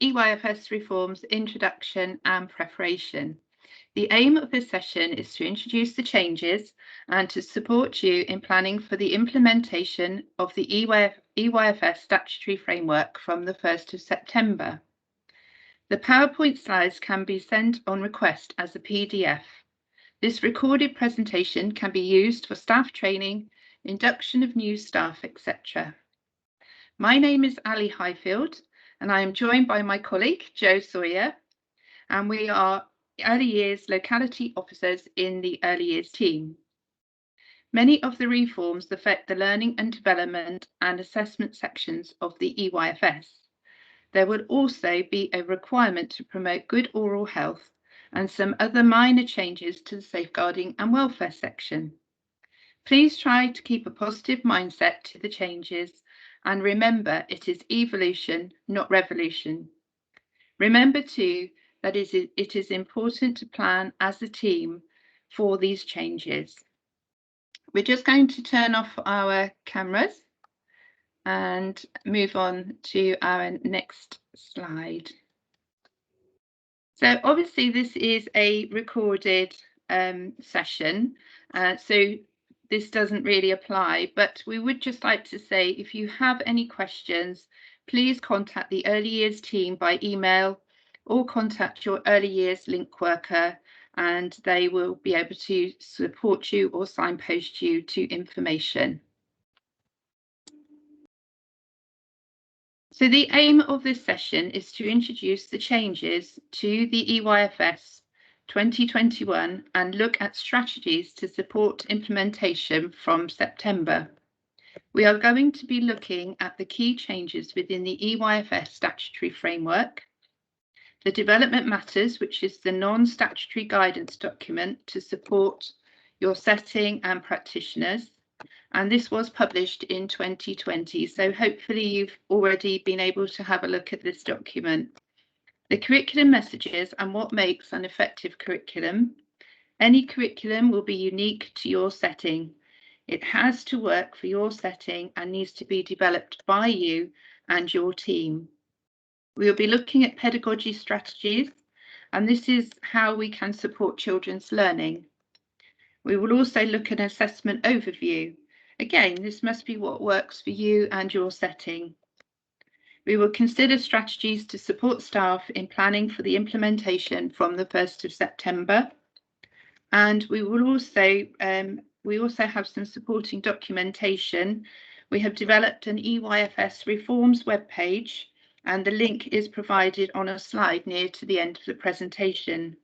EYFS Reforms Introduction and Preparation. The aim of this session is to introduce the changes and to support you in planning for the implementation of the EYFS statutory framework from the 1st of September. The PowerPoint slides can be sent on request as a PDF. This recorded presentation can be used for staff training, induction of new staff, etc. My name is Ali Highfield, and I am joined by my colleague, Jo Sawyer, and we are Early Years Locality Officers in the Early Years team. Many of the reforms affect the learning and development and assessment sections of the EYFS. There would also be a requirement to promote good oral health and some other minor changes to the safeguarding and welfare section. Please try to keep a positive mindset to the changes and remember it is evolution, not revolution. Remember too that it is important to plan as a team for these changes. We're just going to turn off our cameras and move on to our next slide. So obviously this is a recorded session, so this doesn't really apply, but we would just like to say if you have any questions, please contact the Early Years team by email or contact your Early Years link worker and they will be able to support you or signpost you to information. So the aim of this session is to introduce the changes to the EYFS 2021 and look at strategies to support implementation from September. We are going to be looking at the key changes within the EYFS statutory framework, the development matters, which is the non-statutory guidance document to support your setting and practitioners. And this was published in 2020, so hopefully you've already been able to have a look at this document. The curriculum messages and what makes an effective curriculum. Any curriculum will be unique to your setting. It has to work for your setting and needs to be developed by you and your team. We will be looking at pedagogy strategies, and this is how we can support children's learning. We will also look at an assessment overview. Again, this must be what works for you and your setting. We will consider strategies to support staff in planning for the implementation from the 1st of September. And we will also, have some supporting documentation. We have developed an EYFS reforms webpage, and the link is provided on a slide near to the end of the presentation.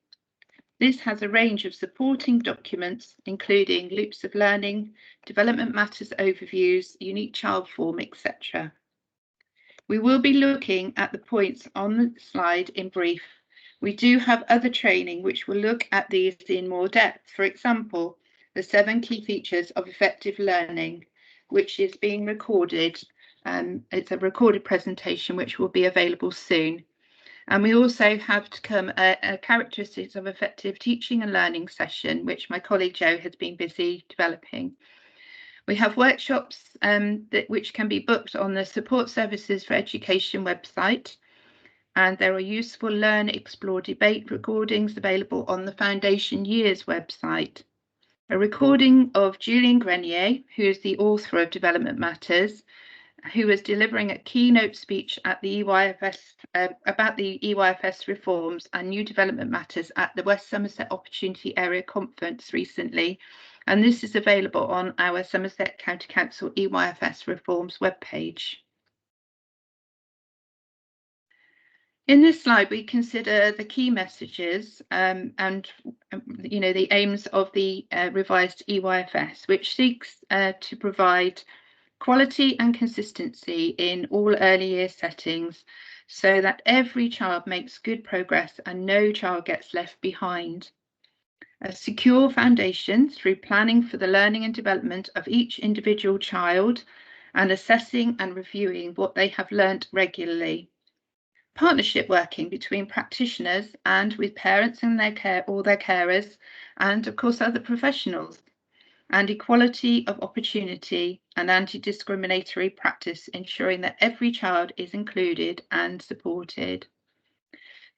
This has a range of supporting documents, including loops of learning, development matters overviews, unique child form, etc. We will be looking at the points on the slide in brief. We do have other training which will look at these in more depth. For example, the 7 key features of effective learning, which is being recorded. It's a recorded presentation which will be available soon. And we also have to come a characteristics of effective teaching and learning session, which my colleague Jo has been busy developing. We have workshops which can be booked on the Support Services for Education website. And there are useful Learn, Explore, Debate recordings available on the Foundation Years website. A recording of Julian Grenier, who is the author of Development Matters, who was delivering a keynote speech at the EYFS about the EYFS reforms and new development matters at the West Somerset Opportunity Area Conference recently, and this is available on our Somerset County Council EYFS reforms webpage. In this slide, we consider the key messages and the aims of the revised EYFS, which seeks to provide quality and consistency in all early year settings so that every child makes good progress and no child gets left behind. A secure foundation through planning for the learning and development of each individual child and assessing and reviewing what they have learnt regularly. Partnership working between practitioners and with parents and their carers, and of course other professionals. And equality of opportunity and anti-discriminatory practice, ensuring that every child is included and supported.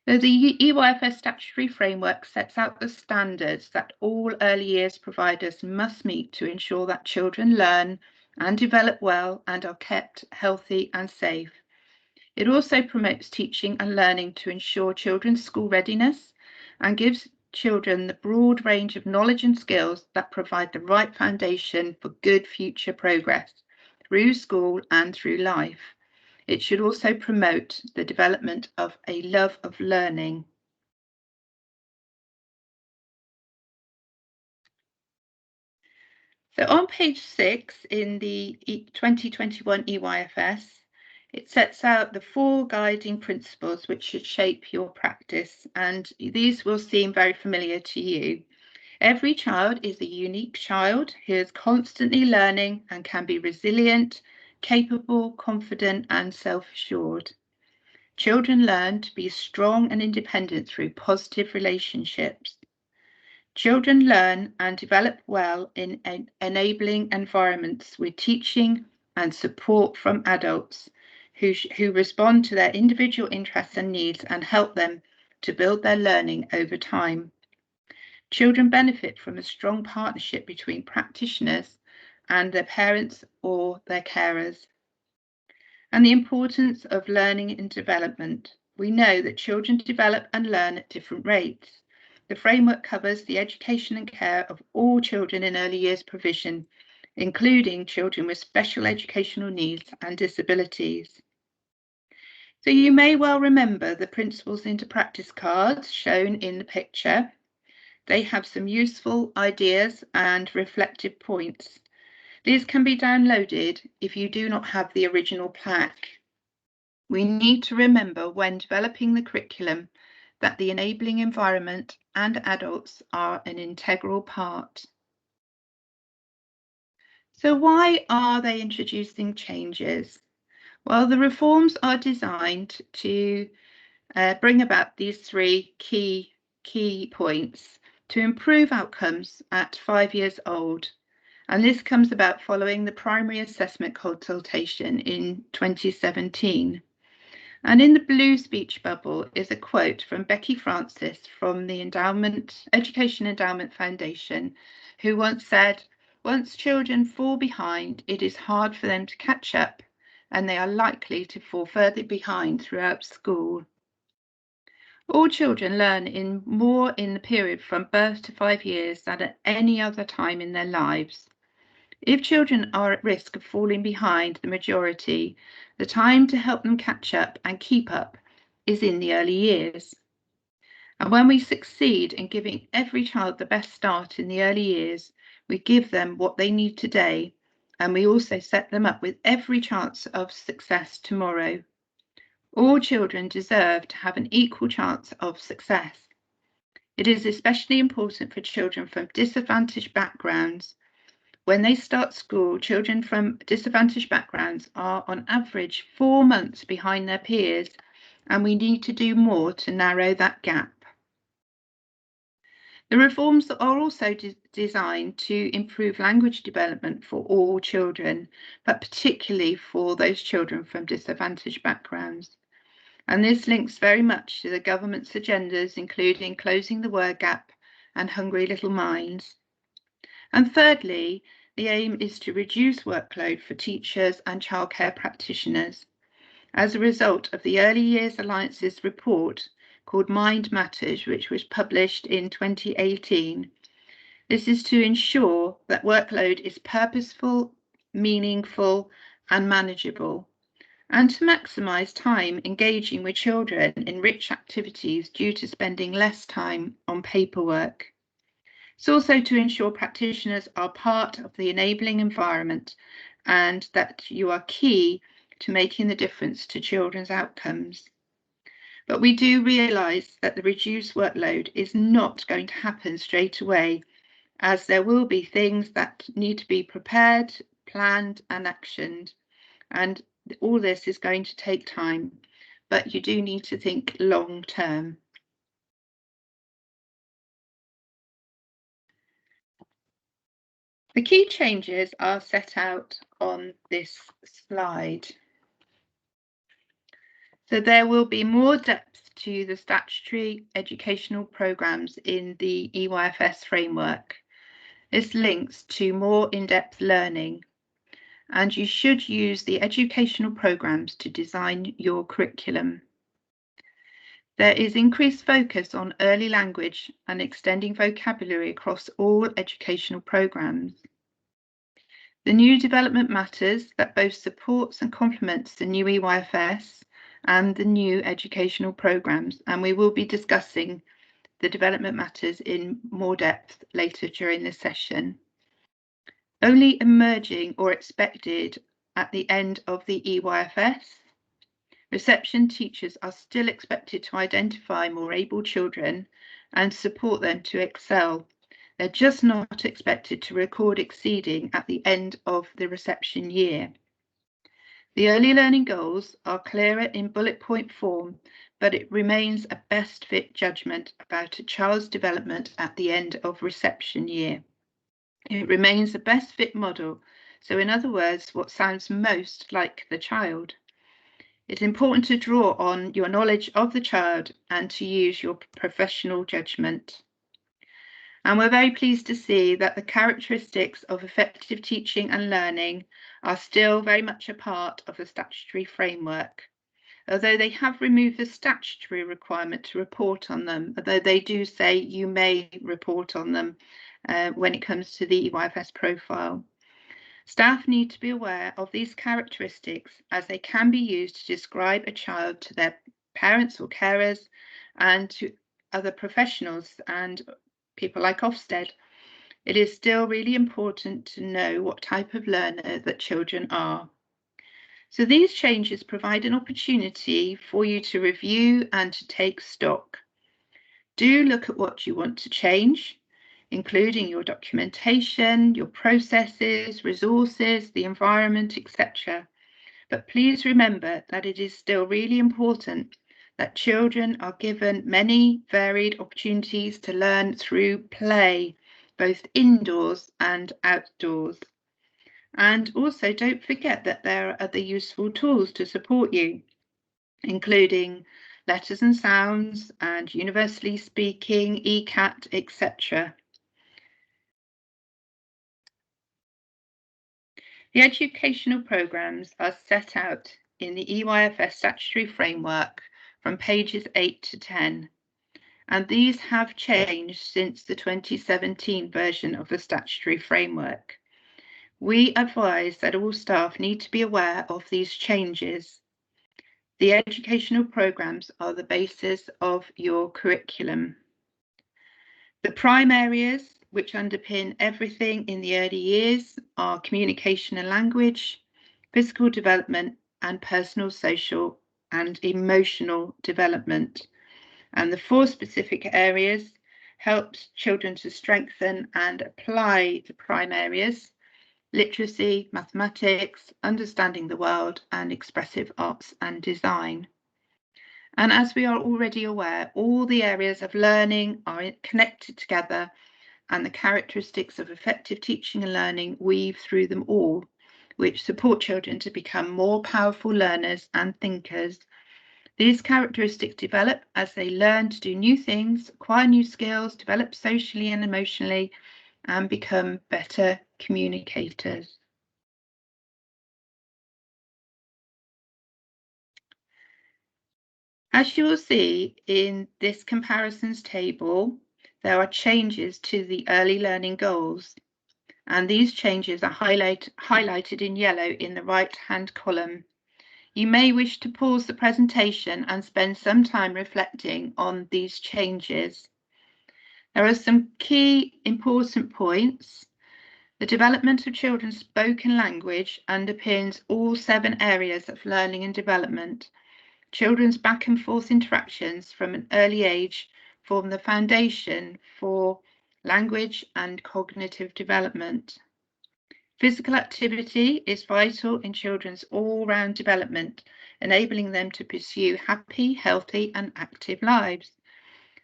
So the EYFS statutory framework sets out the standards that all early years providers must meet to ensure that children learn and develop well and are kept healthy and safe. It also promotes teaching and learning to ensure children's school readiness and gives children the broad range of knowledge and skills that provide the right foundation for good future progress through school and through life. It should also promote the development of a love of learning. So on page 6 in the 2021 EYFS, it sets out the 4 guiding principles which should shape your practice, and these will seem very familiar to you. Every child is a unique child who is constantly learning and can be resilient, capable, confident, and self-assured. Children learn to be strong and independent through positive relationships. Children learn and develop well in enabling environments with teaching and support from adults who respond to their individual interests and needs and help them to build their learning over time. Children benefit from a strong partnership between practitioners and their parents or their carers. And the importance of learning and development. We know that children develop and learn at different rates. The framework covers the education and care of all children in early years provision, including children with special educational needs and disabilities. So you may well remember the principles into practice cards shown in the picture. They have some useful ideas and reflective points. These can be downloaded if you do not have the original plaque. We need to remember when developing the curriculum that the enabling environment and adults are an integral part. So why are they introducing changes? Well, the reforms are designed to bring about these 3 key points to improve outcomes at 5 years old. And this comes about following the primary assessment consultation in 2017. And in the blue speech bubble is a quote from Becky Francis from the Education Endowment Foundation, who once said, "Once children fall behind, it is hard for them to catch up, and they are likely to fall further behind throughout school." All children learn more in the period from birth to 5 years than at any other time in their lives. If children are at risk of falling behind the majority, the time to help them catch up and keep up is in the early years. And when we succeed in giving every child the best start in the early years, we give them what they need today, and we also set them up with every chance of success tomorrow. All children deserve to have an equal chance of success. It is especially important for children from disadvantaged backgrounds. When they start school, children from disadvantaged backgrounds are on average 4 months behind their peers, and we need to do more to narrow that gap. The reforms are also designed to improve language development for all children, but particularly for those children from disadvantaged backgrounds. And this links very much to the government's agendas, including closing the word gap and Hungry Little Minds. And thirdly, the aim is to reduce workload for teachers and childcare practitioners. As a result of the Early Years Alliance's report called Mind Matters, which was published in 2018, this is to ensure that workload is purposeful, meaningful, and manageable, and to maximise time engaging with children in rich activities due to spending less time on paperwork. It's also to ensure practitioners are part of the enabling environment and that you are key to making the difference to children's outcomes. But we do realise that the reduced workload is not going to happen straight away, as there will be things that need to be prepared, planned and actioned. And all this is going to take time, but you do need to think long term. The key changes are set out on this slide. So there will be more depth to the statutory educational programmes in the EYFS framework. This links to more in-depth learning, and you should use the educational programmes to design your curriculum. There is increased focus on early language and extending vocabulary across all educational programmes. The new development matters that both supports and complements the new EYFS and the new educational programmes, and we will be discussing the development matters in more depth later during this session. Only emerging or expected at the end of the EYFS, reception teachers are still expected to identify more able children and support them to excel. They're just not expected to record exceeding at the end of the reception year. The early learning goals are clearer in bullet point form, but it remains a best fit judgment about a child's development at the end of reception year. It remains a best fit model, so in other words, what sounds most like the child. It's important to draw on your knowledge of the child and to use your professional judgment. And we're very pleased to see that the characteristics of effective teaching and learning are still very much a part of the statutory framework, although they have removed the statutory requirement to report on them, although they do say you may report on them when it comes to the EYFS profile. Staff need to be aware of these characteristics as they can be used to describe a child to their parents or carers and to other professionals and people like Ofsted. It is still really important to know what type of learner that children are. So these changes provide an opportunity for you to review and to take stock. Do look at what you want to change, including your documentation, your processes, resources, the environment, etc. But please remember that it is still really important that children are given many varied opportunities to learn through play, both indoors and outdoors. And also don't forget that there are other useful tools to support you, including letters and sounds and universally speaking, ECAT, etc. The educational programmes are set out in the EYFS statutory framework from pages 8 to 10, and these have changed since the 2017 version of the statutory framework. We advise that all staff need to be aware of these changes. The educational programmes are the basis of your curriculum. The prime areas which underpin everything in the early years are communication and language, physical development, and personal, social, and emotional development. And the 4 specific areas help children to strengthen and apply the prime areas: literacy, mathematics, understanding the world, and expressive arts and design. And as we are already aware, all the areas of learning are connected together, and the characteristics of effective teaching and learning weave through them all, which support children to become more powerful learners and thinkers. These characteristics develop as they learn to do new things, acquire new skills, develop socially and emotionally, and become better communicators. As you will see in this comparisons table, there are changes to the early learning goals, and these changes are highlighted in yellow in the right-hand column. You may wish to pause the presentation and spend some time reflecting on these changes. There are some key important points. The development of children's spoken language underpins all 7 areas of learning and development. Children's back and forth interactions from an early age form the foundation for language and cognitive development. Physical activity is vital in children's all-round development, enabling them to pursue happy, healthy, and active lives.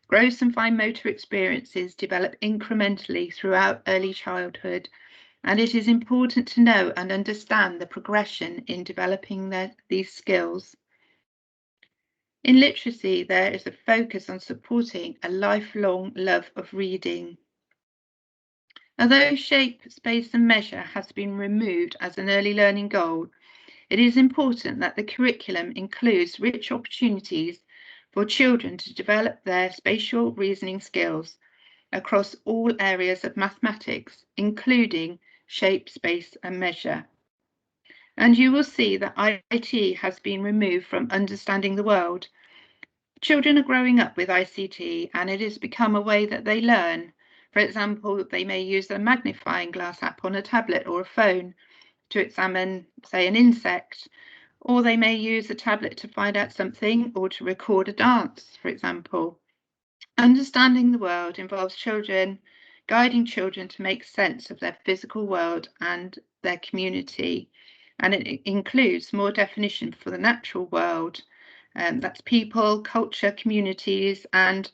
Gross and fine motor experiences develop incrementally throughout early childhood, and it is important to know and understand the progression in developing these skills. In literacy, there is a focus on supporting a lifelong love of reading. Although shape, space and measure has been removed as an early learning goal, it is important that the curriculum includes rich opportunities for children to develop their spatial reasoning skills across all areas of mathematics, including shape, space and measure. And you will see that IT has been removed from understanding the world. Children are growing up with ICT and it has become a way that they learn. For example, they may use a magnifying glass app on a tablet or a phone to examine, say, an insect, or they may use a tablet to find out something or to record a dance, for example. Understanding the world involves guiding children to make sense of their physical world and their community. And it includes more definition for the natural world. That's people, culture, communities, and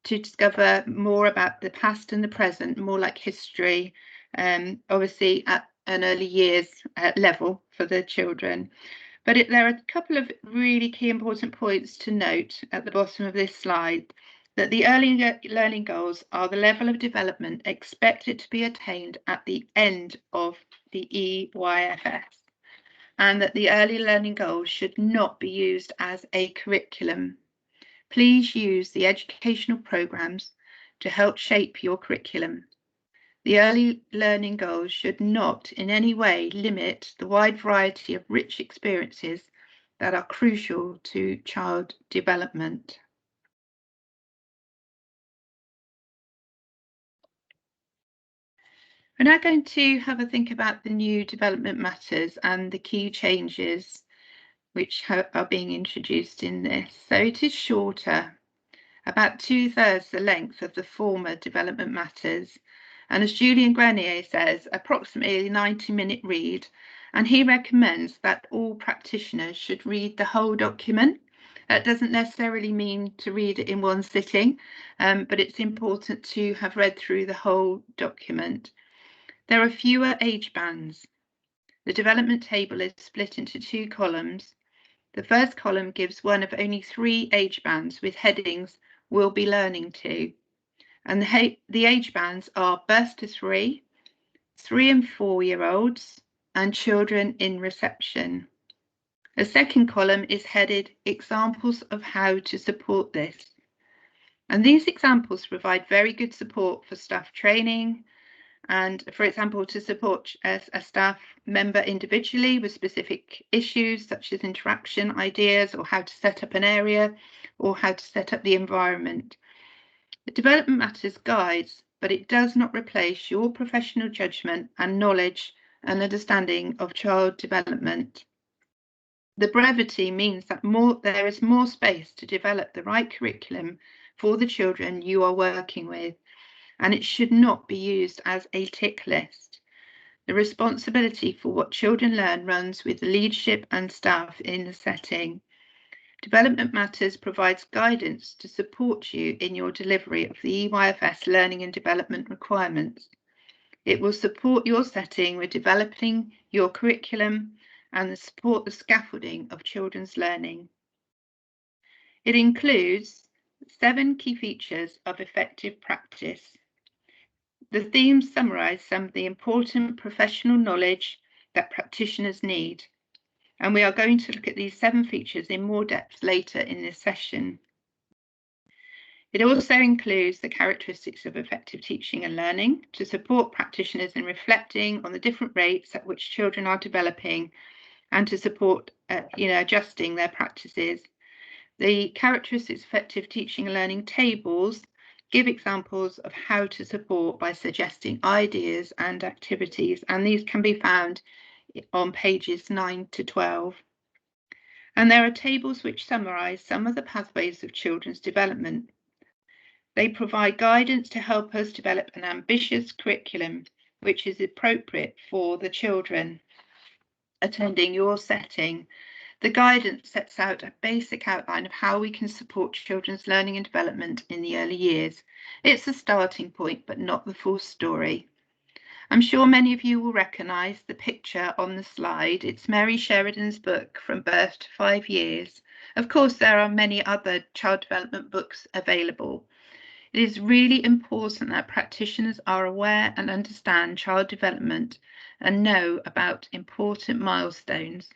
to discover more about the past and the present, more like history, obviously at an early years level for the children. But there are a couple of really key important points to note at the bottom of this slide, that the early learning goals are the level of development expected to be attained at the end of the EYFS, and that the early learning goals should not be used as a curriculum. Please use the educational programmes to help shape your curriculum. The early learning goals should not in any way limit the wide variety of rich experiences that are crucial to child development. We're now going to have a think about the new development matters and the key changes which are being introduced in this. So it is shorter, about 2/3 the length of the former development matters. And as Julian Grenier says, approximately a 90-minute read. And he recommends that all practitioners should read the whole document. That doesn't necessarily mean to read it in one sitting, but it's important to have read through the whole document. There are fewer age bands. The development table is split into 2 columns. The first column gives one of only 3 age bands with headings "Will be learning to." And the age bands are birth to 3, 3 and 4-year-olds, and children in reception. The second column is headed "Examples of how to support this." And these examples provide very good support for staff training, and for example, to support a staff member individually with specific issues such as interaction ideas, or how to set up an area, or how to set up the environment. The development matters guides, but it does not replace your professional judgment and knowledge and understanding of child development. The brevity means that there is more space to develop the right curriculum for the children you are working with, and it should not be used as a tick list. The responsibility for what children learn runs with the leadership and staff in the setting. Development Matters provides guidance to support you in your delivery of the EYFS learning and development requirements. It will support your setting with developing your curriculum and support the scaffolding of children's learning. It includes 7 key features of effective practice. The themes summarise some of the important professional knowledge that practitioners need, and we are going to look at these 7 features in more depth later in this session. It also includes the characteristics of effective teaching and learning to support practitioners in reflecting on the different rates at which children are developing, and to support adjusting their practices. The characteristics of effective teaching and learning tables give examples of how to support by suggesting ideas and activities, and these can be found on pages 9 to 12. And there are tables which summarise some of the pathways of children's development. They provide guidance to help us develop an ambitious curriculum which is appropriate for the children attending your setting. The guidance sets out a basic outline of how we can support children's learning and development in the early years. It's a starting point, but not the full story. I'm sure many of you will recognise the picture on the slide. It's Mary Sheridan's book, From Birth to 5 Years, Of course, there are many other child development books available. It is really important that practitioners are aware and understand child development and know about important milestones.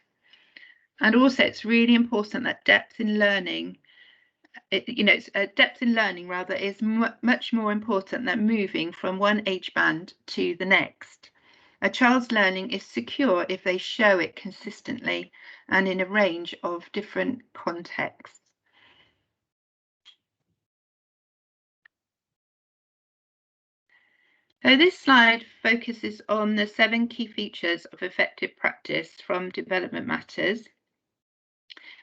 And also, it's really important that depth in learning, depth in learning rather, is much more important than moving from one age band to the next. A child's learning is secure if they show it consistently and in a range of different contexts. So this slide focuses on the 7 key features of effective practice from Development Matters.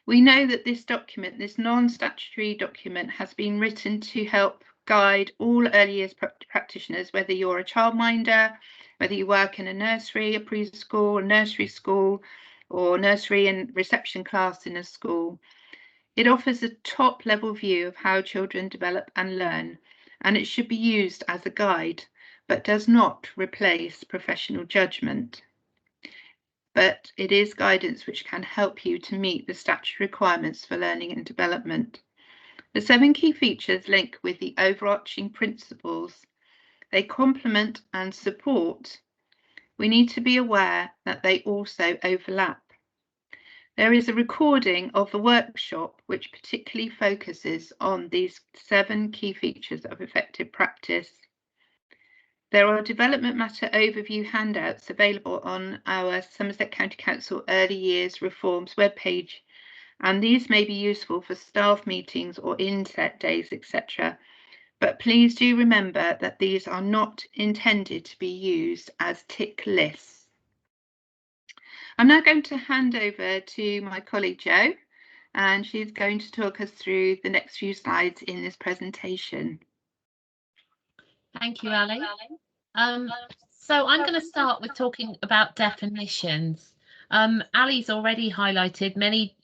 We know that this document, this non-statutory document, has been written to help guide all early years practitioners, whether you're a childminder, whether you work in a nursery, a preschool, a nursery school, or nursery and reception class in a school. It offers a top-level view of how children develop and learn, and it should be used as a guide, but does not replace professional judgment. But it is guidance which can help you to meet the statutory requirements for learning and development. The 7 key features link with the overarching principles. They complement and support. We need to be aware that they also overlap. There is a recording of the workshop which particularly focuses on these 7 key features of effective practice. There are development matter overview handouts available on our Somerset County Council Early Years Reforms webpage, and these may be useful for staff meetings or inset days, etc. But please do remember that these are not intended to be used as tick lists. I'm now going to hand over to my colleague Jo, and she's going to talk us through the next few slides in this presentation. Thank you, Ali. So I'm going to start with talking about definitions. Ali's already highlighted many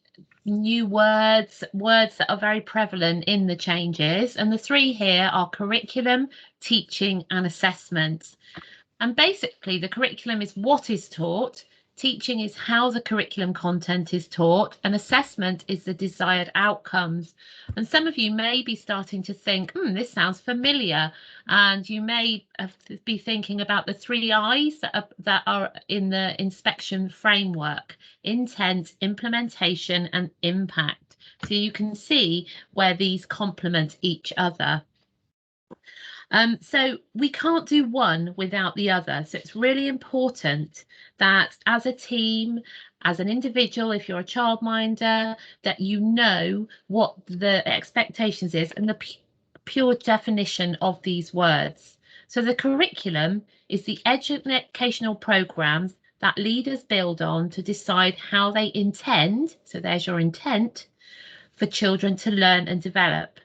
new words that are very prevalent in the changes, and the 3 here are curriculum, teaching and assessment. And basically the curriculum is what is taught, teaching is how the curriculum content is taught, and assessment is the desired outcomes. And some of you may be starting to think, this sounds familiar, and you may be thinking about the 3 I's that are in the inspection framework: intent, implementation and impact. So you can see where these complement each other. So we can't do one without the other. So it's really important that as a team, as an individual, if you're a childminder, that you know what the expectations is and the pure definition of these words. So the curriculum is the educational programs that leaders build on to decide how they intend, so there's your intent, for children to learn and develop.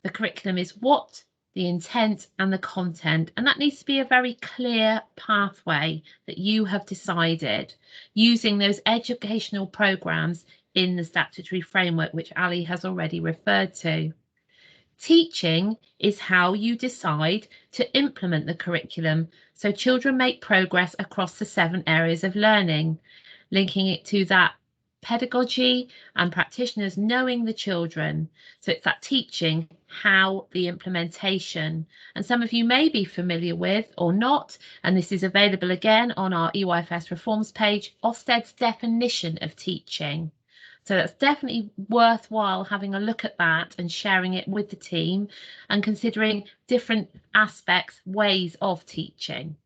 The curriculum is what, the intent and the content, and that needs to be a very clear pathway that you have decided using those educational programs in the statutory framework, which Ali has already referred to. Teaching is how you decide to implement the curriculum so children make progress across the 7 areas of learning, linking it to that pedagogy and practitioners knowing the children. So it's that teaching, how, the implementation. And some of you may be familiar with or not, and this is available again on our EYFS reforms page, Ofsted's definition of teaching. So that's definitely worthwhile having a look at that and sharing it with the team and considering different aspects, ways of teaching.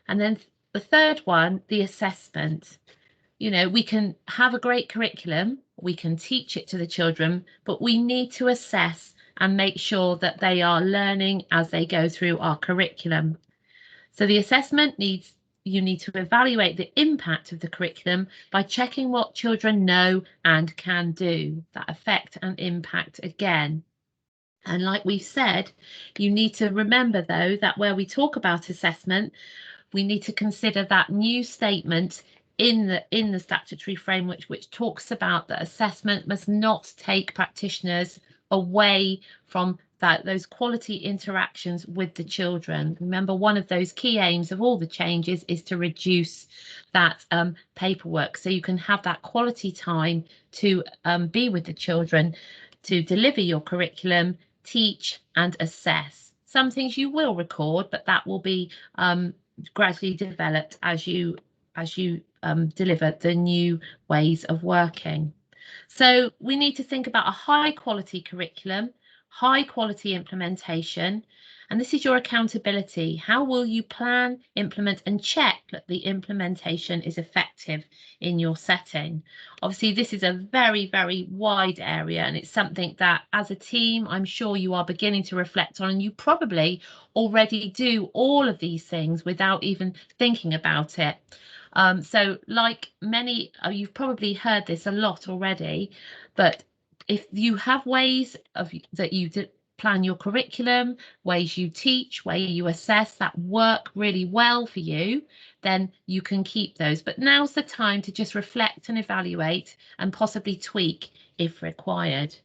And then the 3rd one, the assessment. You know, we can have a great curriculum, we can teach it to the children, but we need to assess and make sure that they are learning as they go through our curriculum. So the assessment you need to evaluate the impact of the curriculum by checking what children know and can do, that effect and impact again. And like we've said, you need to remember though that where we talk about assessment, we need to consider that new statement in the statutory framework which talks about that assessment must not take practitioners away from those quality interactions with the children. Remember, one of those key aims of all the changes is to reduce that paperwork, so you can have that quality time to be with the children, to deliver your curriculum, teach and assess. Some things you will record, but that will be gradually developed as you deliver the new ways of working. So we need to think about a high quality curriculum, high quality implementation, and this is your accountability. How will you plan, implement and check that the implementation is effective in your setting? Obviously, this is a very, very wide area, and it's something that as a team, I'm sure you are beginning to reflect on, and you probably already do all of these things without even thinking about it. So like many, you've probably heard this a lot already, but if you have ways that you plan your curriculum, ways you teach, way you assess that work really well for you, then you can keep those. But now's the time to just reflect and evaluate and possibly tweak if required.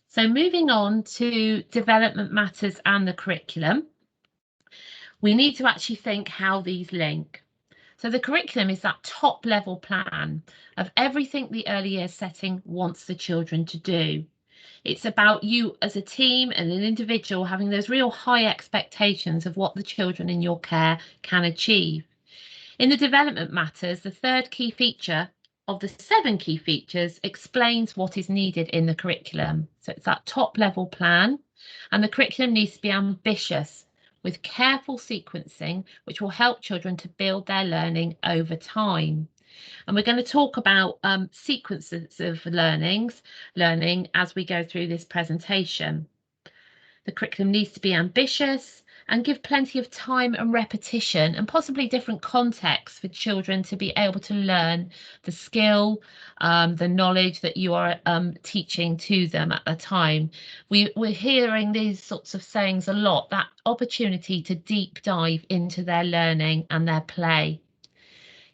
So moving on to development matters and the curriculum, we need to actually think how these link. So the curriculum is that top level plan of everything the early years setting wants the children to do. It's about you as a team and an individual having those real high expectations of what the children in your care can achieve. In the development matters, the third key feature of the 7 key features explains what is needed in the curriculum. So it's that top level plan, and the curriculum needs to be ambitious, with careful sequencing, which will help children to build their learning over time. And we're going to talk about sequences of learning as we go through this presentation. The curriculum needs to be ambitious and give plenty of time and repetition and possibly different contexts for children to be able to learn the skill, the knowledge that you are teaching to them at the time. We're hearing these sorts of sayings a lot, that opportunity to deep dive into their learning and their play.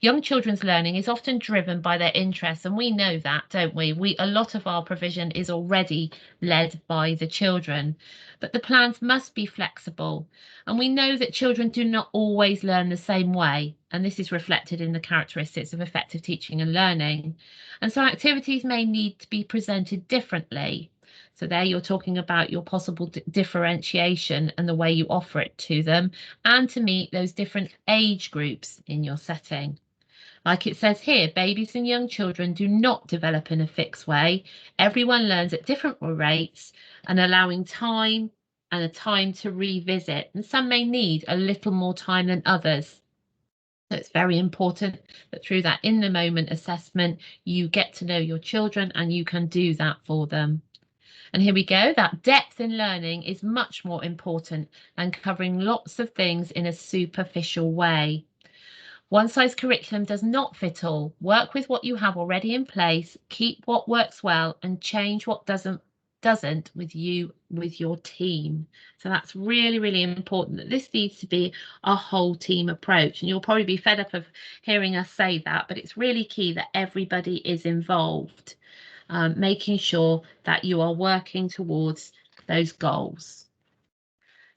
Young children's learning is often driven by their interests, and we know that, don't we? A lot of our provision is already led by the children, but the plans must be flexible. And we know that children do not always learn the same way, and this is reflected in the characteristics of effective teaching and learning. And so activities may need to be presented differently. So there you're talking about your possible differentiation and the way you offer it to them, and to meet those different age groups in your setting. Like it says here, babies and young children do not develop in a fixed way. Everyone learns at different rates, and allowing time and a time to revisit. And some may need a little more time than others. So it's very important that through that in the moment assessment, you get to know your children and you can do that for them. And here we go, that depth in learning is much more important than covering lots of things in a superficial way. One size curriculum does not fit all. Work with what you have already in place, keep what works well, and change what doesn't with your team. So that's really, really important, that this needs to be a whole team approach. And you'll probably be fed up of hearing us say that, but it's really key that everybody is involved, making sure that you are working towards those goals.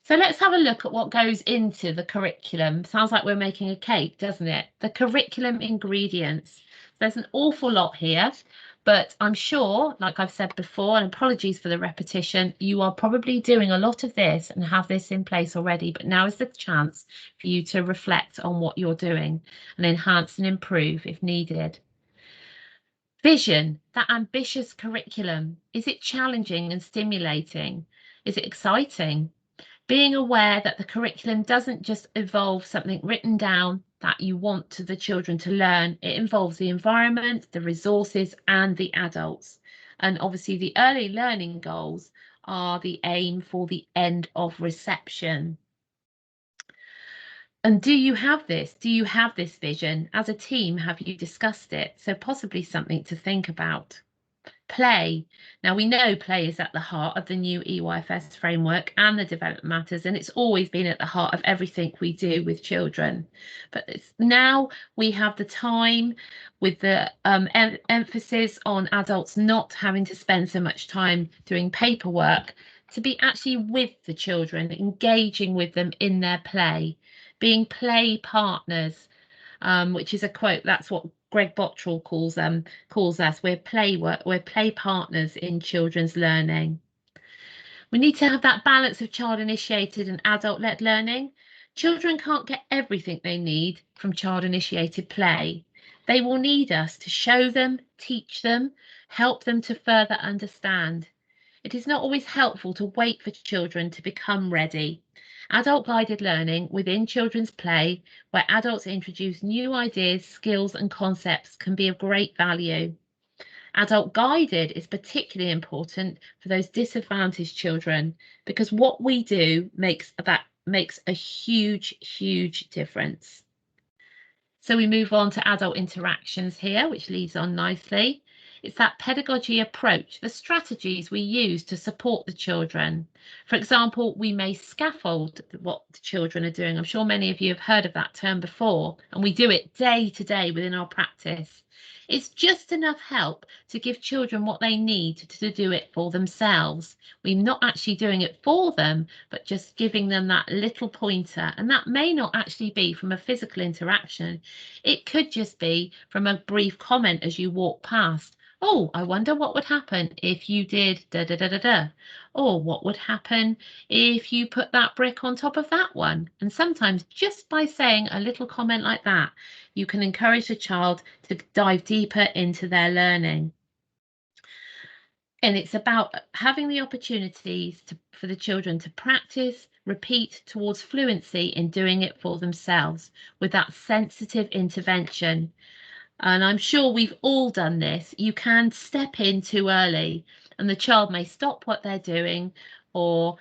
So let's have a look at what goes into the curriculum. Sounds like we're making a cake, doesn't it? The curriculum ingredients. There's an awful lot here, but I'm sure, like I've said before, and apologies for the repetition, you are probably doing a lot of this and have this in place already, but now is the chance for you to reflect on what you're doing and enhance and improve if needed. Vision, that ambitious curriculum. Is it challenging and stimulating? Is it exciting? Being aware that the curriculum doesn't just involve something written down that you want the children to learn. It involves the environment, the resources and the adults. And obviously the early learning goals are the aim for the end of reception. And do you have this? Do you have this vision? As a team, have you discussed it? So possibly something to think about. Play. Now we know play is at the heart of the new EYFS framework and the development matters, and it's always been at the heart of everything we do with children. But now we have the time, with the emphasis on adults not having to spend so much time doing paperwork, to be actually with the children, engaging with them in their play, being play partners, which is a quote. That's what Greg Bottrell calls us. We're play partners in children's learning. We need to have that balance of child-initiated and adult-led learning. Children can't get everything they need from child-initiated play. They will need us to show them, teach them, help them to further understand. It is not always helpful to wait for children to become ready. Adult-guided learning within children's play, where adults introduce new ideas, skills and concepts, can be of great value. Adult guided is particularly important for those disadvantaged children, because what we do makes a huge difference. So we move on to adult interactions here, which leads on nicely. It's that pedagogy approach, the strategies we use to support the children. For example, we may scaffold what the children are doing. I'm sure many of you have heard of that term before, and we do it day to day within our practice. It's just enough help to give children what they need to do it for themselves. We're not actually doing it for them, but just giving them that little pointer. And that may not actually be from a physical interaction. It could just be from a brief comment as you walk past. Oh, I wonder what would happen if you did da da da da da. Or what would happen if you put that brick on top of that one? And sometimes just by saying a little comment like that, you can encourage a child to dive deeper into their learning. And it's about having the opportunities for the children to practice, repeat towards fluency in doing it for themselves with that sensitive intervention. And I'm sure we've all done this. You can step in too early and the child may stop what they're doing or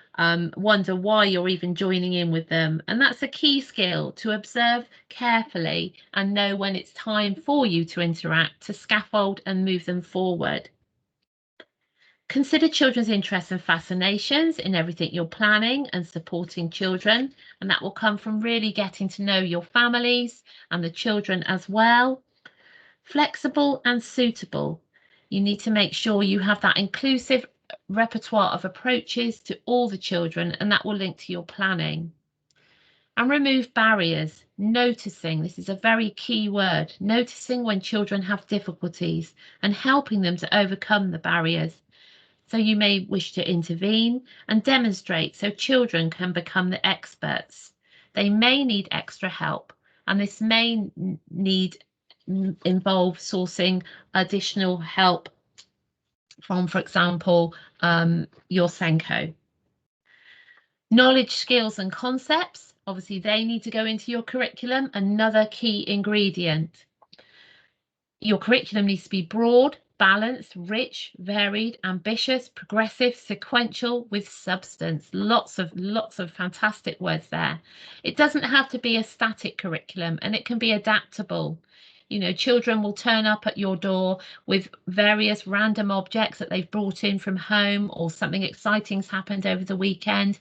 wonder why you're even joining in with them. And that's a key skill, to observe carefully and know when it's time for you to interact, to scaffold and move them forward. Consider children's interests and fascinations in everything you're planning and supporting children, and that will come from really getting to know your families and the children as well. Flexible and suitable. You need to make sure you have that inclusive repertoire of approaches to all the children, and that will link to your planning. And remove barriers. Noticing, this is a very key word, noticing when children have difficulties and helping them to overcome the barriers. So you may wish to intervene and demonstrate so children can become the experts. They may need extra help, and this may involve sourcing additional help from, for example, your Senko. Knowledge, skills and concepts, obviously they need to go into your curriculum, another key ingredient. Your curriculum needs to be broad, balanced, rich, varied, ambitious, progressive, sequential, with substance. Lots of fantastic words there. It doesn't have to be a static curriculum, and it can be adaptable. You know, children will turn up at your door with various random objects that they've brought in from home, or something exciting's happened over the weekend.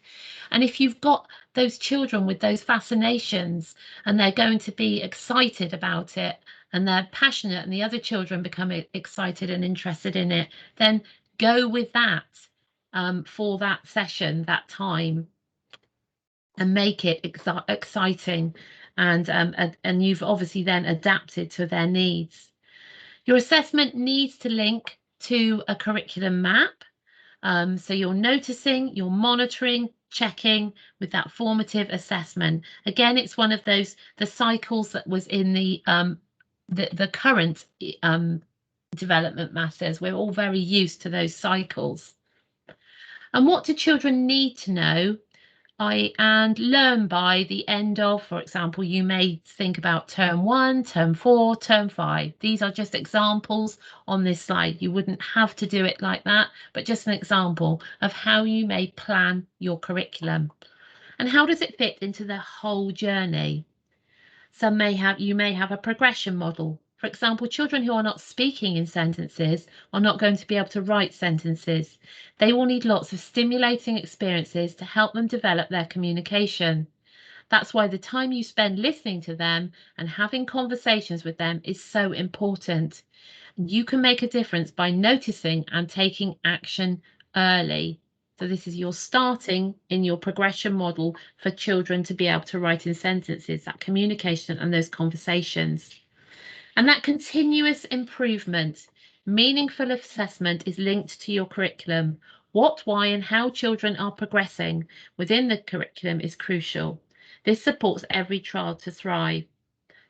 And if you've got those children with those fascinations and they're going to be excited about it, and they're passionate and the other children become excited and interested in it, then go with that for that session, that time, and make it exciting. And you've obviously then adapted to their needs. Your assessment needs to link to a curriculum map. So you're noticing, you're monitoring, checking with that formative assessment. Again, it's one of those, the cycles that was in the current development matters. We're all very used to those cycles. And what do children need to know and learn by the end of, for example, you may think about term 1, term 4, term 5. These are just examples on this slide. You wouldn't have to do it like that, but just an example of how you may plan your curriculum. And how does it fit into the whole journey? You may have a progression model. For example, children who are not speaking in sentences are not going to be able to write sentences. They will need lots of stimulating experiences to help them develop their communication. That's why the time you spend listening to them and having conversations with them is so important. You can make a difference by noticing and taking action early. So this is your starting in your progression model for children to be able to write in sentences, that communication and those conversations. And that continuous improvement, meaningful assessment is linked to your curriculum. What, why, and how children are progressing within the curriculum is crucial. This supports every child to thrive.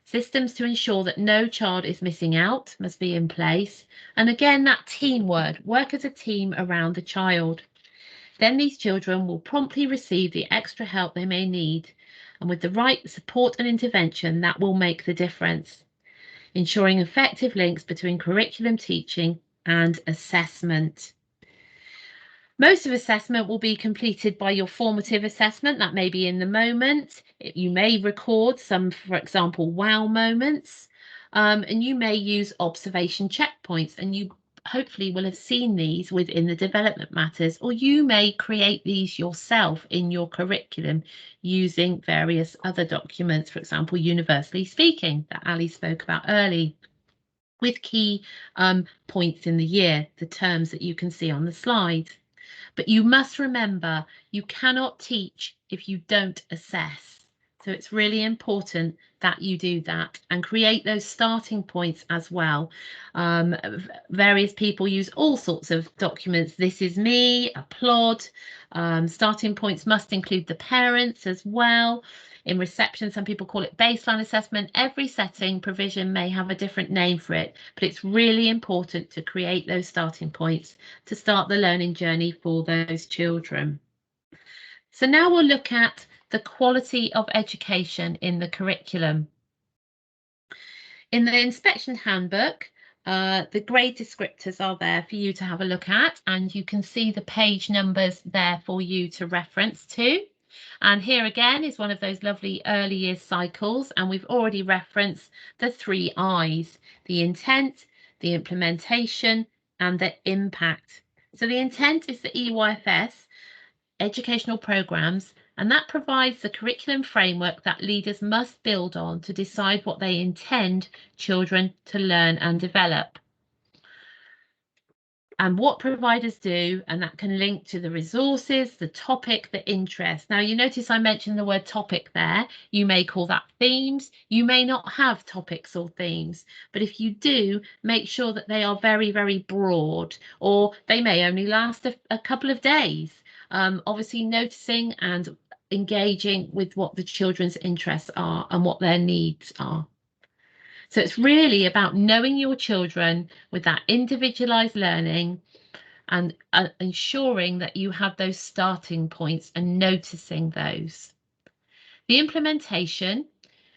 Systems to ensure that no child is missing out must be in place. And again, that teamwork, work as a team around the child. Then these children will promptly receive the extra help they may need. And with the right support and intervention, that will make the difference. Ensuring effective links between curriculum teaching and assessment. Most of assessment will be completed by your formative assessment. That may be in the moment. You may record some, for example, wow moments, and you may use observation checkpoints, and you hopefully will have seen these within the development matters, or you may create these yourself in your curriculum using various other documents, for example, universally speaking that Ali spoke about early, with key points in the year, the terms that you can see on the slide. But you must remember, you cannot teach if you don't assess. So it's really important that you do that and create those starting points as well. Various people use all sorts of documents. This is me, applaud. Starting points must include the parents as well. In reception, some people call it baseline assessment. Every setting provision may have a different name for it, but it's really important to create those starting points to start the learning journey for those children. So now we'll look at the quality of education in the curriculum. In the inspection handbook, the grade descriptors are there for you to have a look at, and you can see the page numbers there for you to reference to. And here again is one of those lovely early years cycles, and we've already referenced the 3 I's, the intent, the implementation, and the impact. So the intent is the EYFS, educational programs, and that provides the curriculum framework that leaders must build on to decide what they intend children to learn and develop. And what providers do, and that can link to the resources, the topic, the interest. Now, you notice I mentioned the word topic there. You may call that themes. You may not have topics or themes, but if you do, make sure that they are very, very broad, or they may only last a couple of days. Obviously, noticing and engaging with what the children's interests are and what their needs are. So it's really about knowing your children with that individualized learning and ensuring that you have those starting points and noticing those. The implementation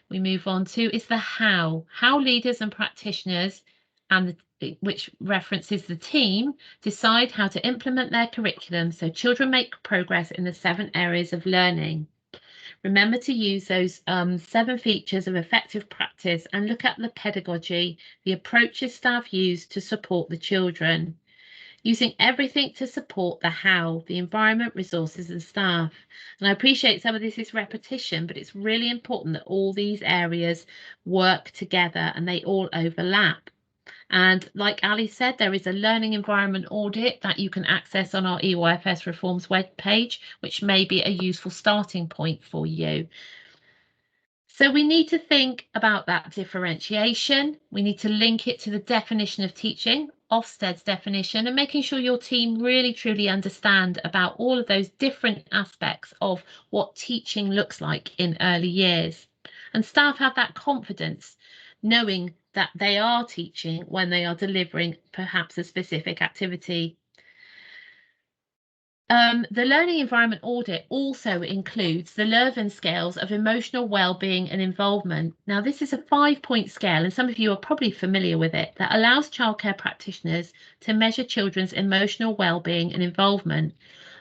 we move on to is the how leaders and practitioners, and which references the team, decide how to implement their curriculum so children make progress in the 7 areas of learning. Remember to use those 7 features of effective practice and look at the pedagogy, the approaches staff use to support the children. Using everything to support the how, the environment, resources and staff. And I appreciate some of this is repetition, but it's really important that all these areas work together and they all overlap. And like Ali said, there is a learning environment audit that you can access on our EYFS Reforms webpage, which may be a useful starting point for you. So we need to think about that differentiation. We need to link it to the definition of teaching, Ofsted's definition, and making sure your team really truly understand about all of those different aspects of what teaching looks like in early years. And staff have that confidence, knowing that they are teaching when they are delivering perhaps a specific activity. The learning environment audit also includes the Lurven scales of emotional well-being and involvement. Now, this is a 5-point scale, and some of you are probably familiar with it, that allows childcare practitioners to measure children's emotional well-being and involvement.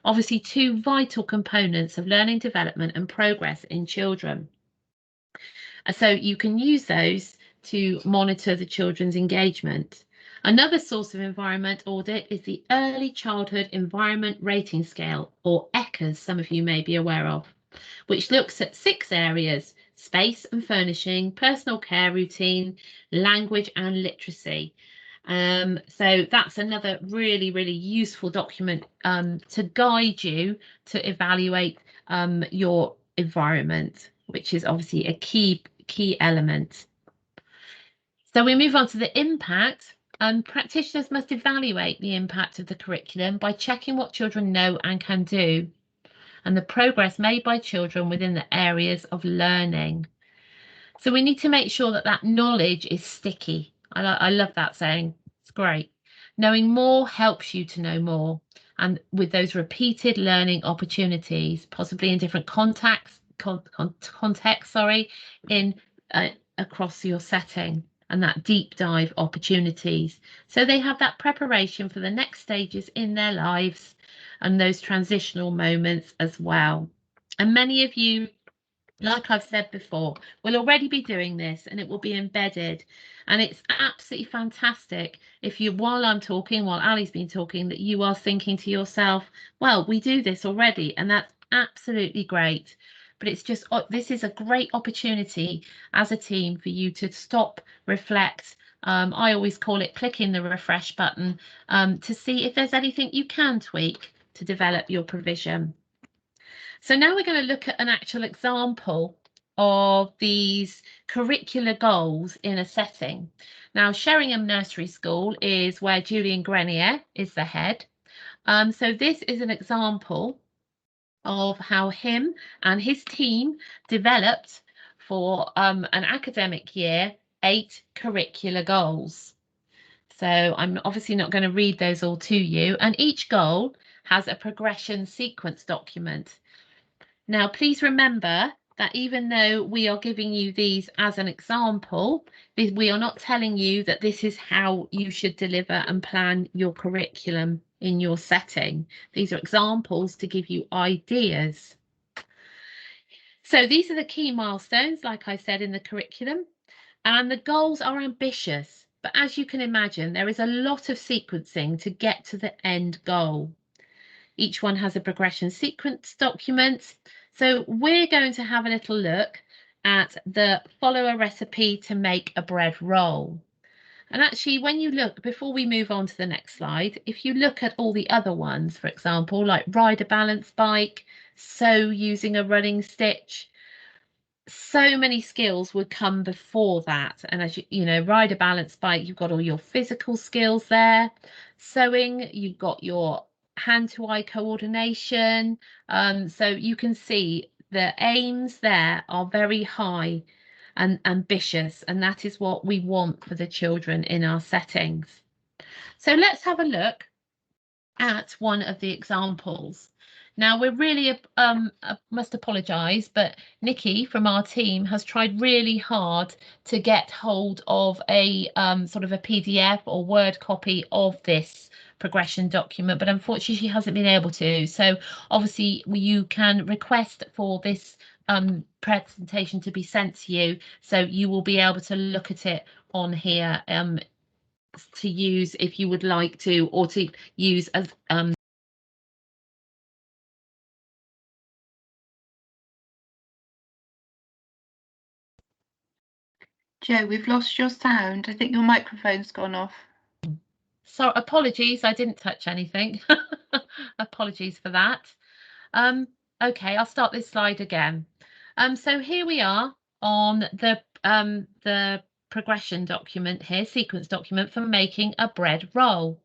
Obviously, 2 vital components of learning development and progress in children. So you can use those to monitor the children's engagement. Another source of environment audit is the Early Childhood Environment Rating Scale, or ECHAS, some of you may be aware of, which looks at 6 areas: space and furnishing, personal care routine, language and literacy. So that's another really, really useful document to guide you to evaluate your environment, which is obviously a key element. So we move on to the impact. Practitioners must evaluate the impact of the curriculum by checking what children know and can do, and the progress made by children within the areas of learning. So we need to make sure that that knowledge is sticky. I love that saying. It's great. Knowing more helps you to know more, and with those repeated learning opportunities, possibly in different contexts, in across your setting, and that deep dive opportunities. So they have that preparation for the next stages in their lives and those transitional moments as well. And many of you, like I've said before, will already be doing this, and it will be embedded. And it's absolutely fantastic if you, while I'm talking, while Ali's been talking, that you are thinking to yourself, well, we do this already, and that's absolutely great. But it's just, this is a great opportunity as a team for you to stop, reflect. I always call it clicking the refresh button to see if there's anything you can tweak to develop your provision. So now we're going to look at an actual example of these curricular goals in a setting. Now, Sheringham Nursery School is where Julian Grenier is the head. So this is an example of how him and his team developed for an academic year 8 curricular goals. So I'm obviously not going to read those all to you, and each goal has a progression sequence document. Now, please remember that even though we are giving you these as an example, we are not telling you that this is how you should deliver and plan your curriculum in your setting. These are examples to give you ideas. So these are the key milestones, like I said, in the curriculum, and the goals are ambitious. But as you can imagine, there is a lot of sequencing to get to the end goal. Each one has a progression sequence document. So we're going to have a little look at the follow a recipe to make a bread roll. And actually, when you look, before we move on to the next slide, if you look at all the other ones, for example, like ride a balance bike, sew using a running stitch, so many skills would come before that. And as you know, ride a balance bike, you've got all your physical skills there. Sewing, you've got your hand-to-eye coordination. So you can see the aims there are very high and ambitious, and that is what we want for the children in our settings. So let's have a look at one of the examples. Now, we're really, must apologise, but Nikki from our team has tried really hard to get hold of a sort of a PDF or Word copy of this progression document, but unfortunately she hasn't been able to. So obviously you can request for this presentation to be sent to you, so you will be able to look at it on here to use if you would like to, or to use as Jo, we've lost your sound. I think your microphone's gone off. So apologies, I didn't touch anything. Apologies for that. Okay, I'll start this slide again. So here we are on the progression document here, sequence document for making a bread roll.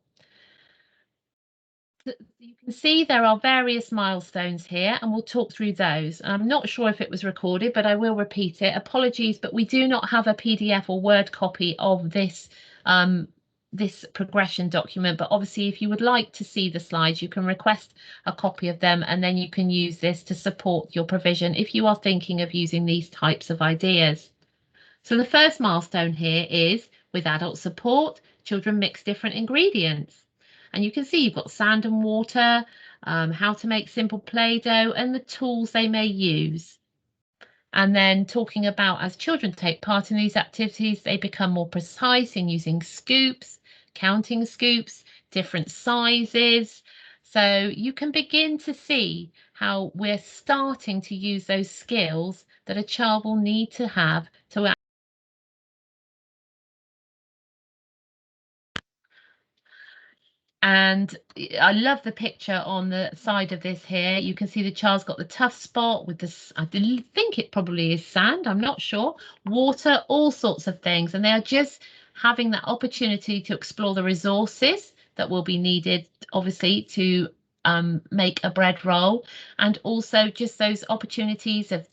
You can see there are various milestones here, and we'll talk through those. I'm not sure if it was recorded, but I will repeat it. Apologies, but we do not have a PDF or Word copy of this this progression document. But obviously, if you would like to see the slides, you can request a copy of them, and then you can use this to support your provision if you are thinking of using these types of ideas. So the first milestone here is, with adult support, children mix different ingredients. And you can see you've got sand and water, how to make simple Play-Doh, and the tools they may use. And then talking about, as children take part in these activities, they become more precise in using scoops, counting scoops, different sizes. So you can begin to see how we're starting to use those skills that a child will need to have to And I love the picture on the side of this here. You can see the child's got the tough spot with this, I think it probably is sand, I'm not sure, water, all sorts of things. And they are just having that opportunity to explore the resources that will be needed, obviously, to make a bread roll, and also just those opportunities of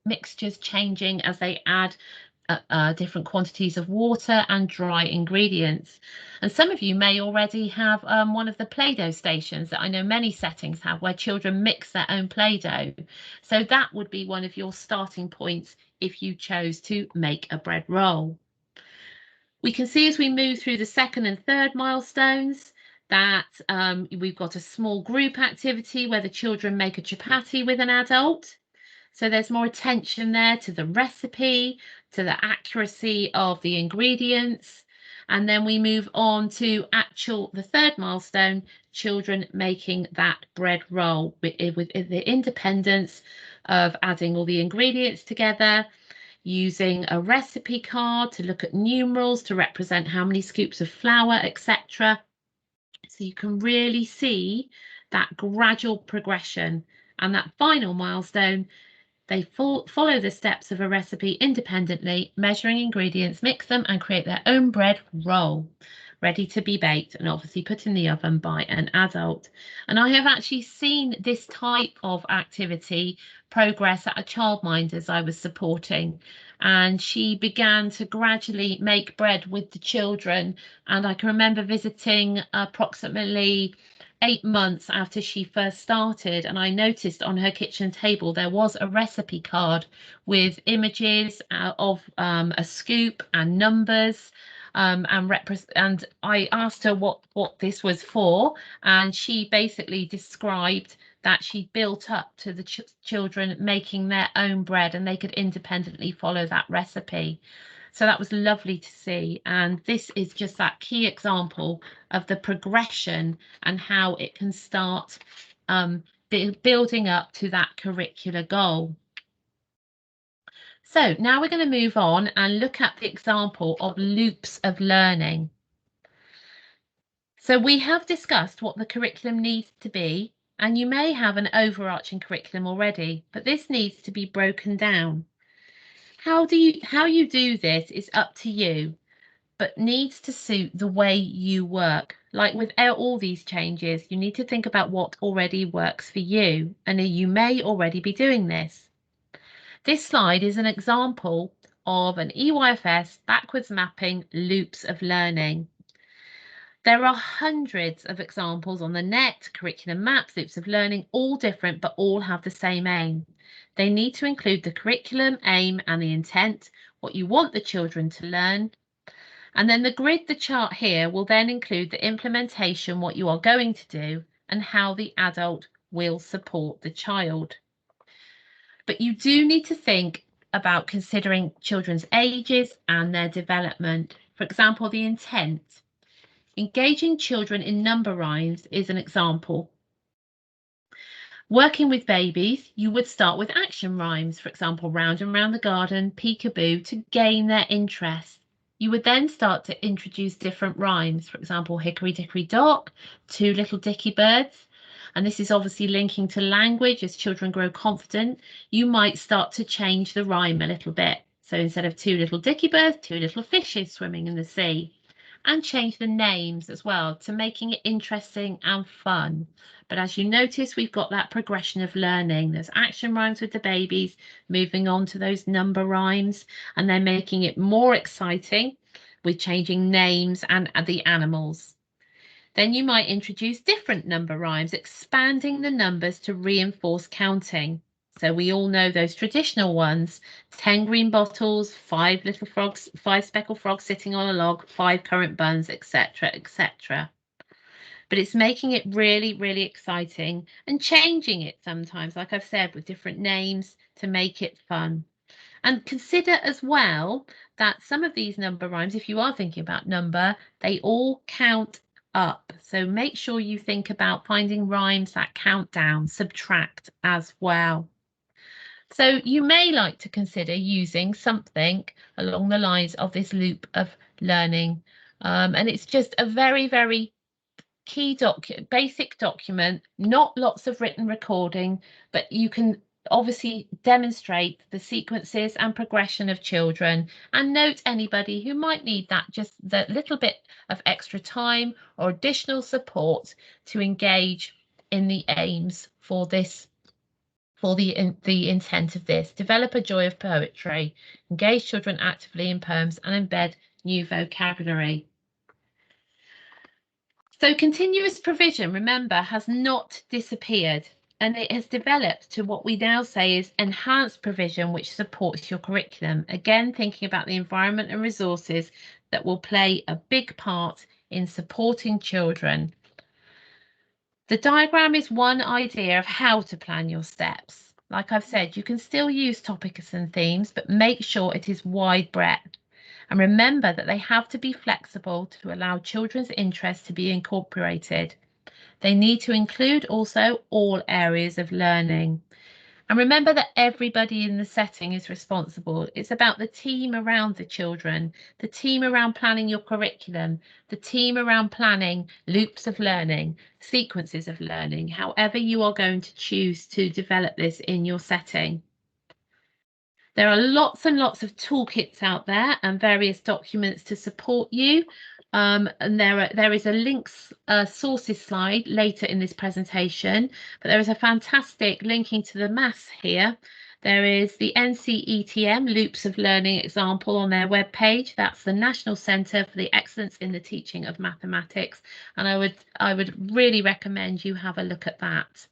mixtures changing as they add different quantities of water and dry ingredients. And some of you may already have one of the Play-Doh stations that I know many settings have, where children mix their own Play-Doh. So that would be one of your starting points if you chose to make a bread roll. We can see as we move through the second and third milestones that we've got a small group activity where the children make a chapati with an adult. So there's more attention there to the recipe, to the accuracy of the ingredients. And then we move on to the third milestone, children making that bread roll with the independence of adding all the ingredients together, using a recipe card to look at numerals to represent how many scoops of flour, etc. So you can really see that gradual progression. And that final milestone, they follow the steps of a recipe independently, measuring ingredients, mix them and create their own bread roll, ready to be baked and obviously put in the oven by an adult. And I have actually seen this type of activity progress at a childminder's I was supporting, and she began to gradually make bread with the children. And I can remember visiting approximately 8 months after she first started, and I noticed on her kitchen table there was a recipe card with images of a scoop and numbers, and I asked her what this was for, and she basically described that she built up to the children making their own bread, and they could independently follow that recipe. So that was lovely to see. And this is just that key example of the progression and how it can start building up to that curricular goal. So now we're going to move on and look at the example of loops of learning. So we have discussed what the curriculum needs to be, and you may have an overarching curriculum already, but this needs to be broken down. How you do this is up to you, but needs to suit the way you work. Like with all these changes, you need to think about what already works for you, and you may already be doing this. This slide is an example of an EYFS backwards mapping loops of learning. There are hundreds of examples on the net, curriculum maps, loops of learning, all different, but all have the same aim. They need to include the curriculum, aim, and the intent, what you want the children to learn. And then the chart here will then include the implementation, what you are going to do, and how the adult will support the child. But you do need to think about considering children's ages and their development. For example, the intent. Engaging children in number rhymes is an example. Working with babies, you would start with action rhymes, for example, round and round the garden, peekaboo, to gain their interest. You would then start to introduce different rhymes, for example, hickory dickory dock, two little dicky birds. And this is obviously linking to language. As children grow confident, you might start to change the rhyme a little bit. So instead of two little dicky birds, two little fishes swimming in the sea. And change the names as well to making it interesting and fun. But as you notice, we've got that progression of learning. There's action rhymes with the babies, moving on to those number rhymes, and then making it more exciting with changing names and the animals. Then you might introduce different number rhymes, expanding the numbers to reinforce counting. So we all know those traditional ones: 10 green bottles, 5 little frogs, 5 speckled frogs sitting on a log, 5 currant buns, etc., etc. But it's making it really, really exciting and changing it sometimes, like I've said, with different names to make it fun. And consider as well that some of these number rhymes, if you are thinking about number, they all count up. So make sure you think about finding rhymes that count down, subtract as well. So you may like to consider using something along the lines of this loop of learning. And it's just a very, very basic document, not lots of written recording, but you can obviously demonstrate the sequences and progression of children and note anybody who might need that just the little bit of extra time or additional support to engage in the aims for this, for the intent of this. Develop a joy of poetry, engage children actively in poems and embed new vocabulary. So continuous provision, remember, has not disappeared, and it has developed to what we now say is enhanced provision, which supports your curriculum. Again, thinking about the environment and resources that will play a big part in supporting children. The diagram is one idea of how to plan your steps. Like I've said, you can still use topics and themes, but make sure it is wide breadth. And remember that they have to be flexible to allow children's interests to be incorporated. They need to include also all areas of learning. And remember that everybody in the setting is responsible. It's about the team around the children, the team around planning your curriculum, the team around planning loops of learning, sequences of learning, however you are going to choose to develop this in your setting. There are lots and lots of toolkits out there and various documents to support you. And there is a links sources slide later in this presentation, but there is a fantastic linking to the maths here. There is the NCETM Loops of Learning example on their webpage. That's the National Centre for the Excellence in the Teaching of Mathematics. And I would really recommend you have a look at that.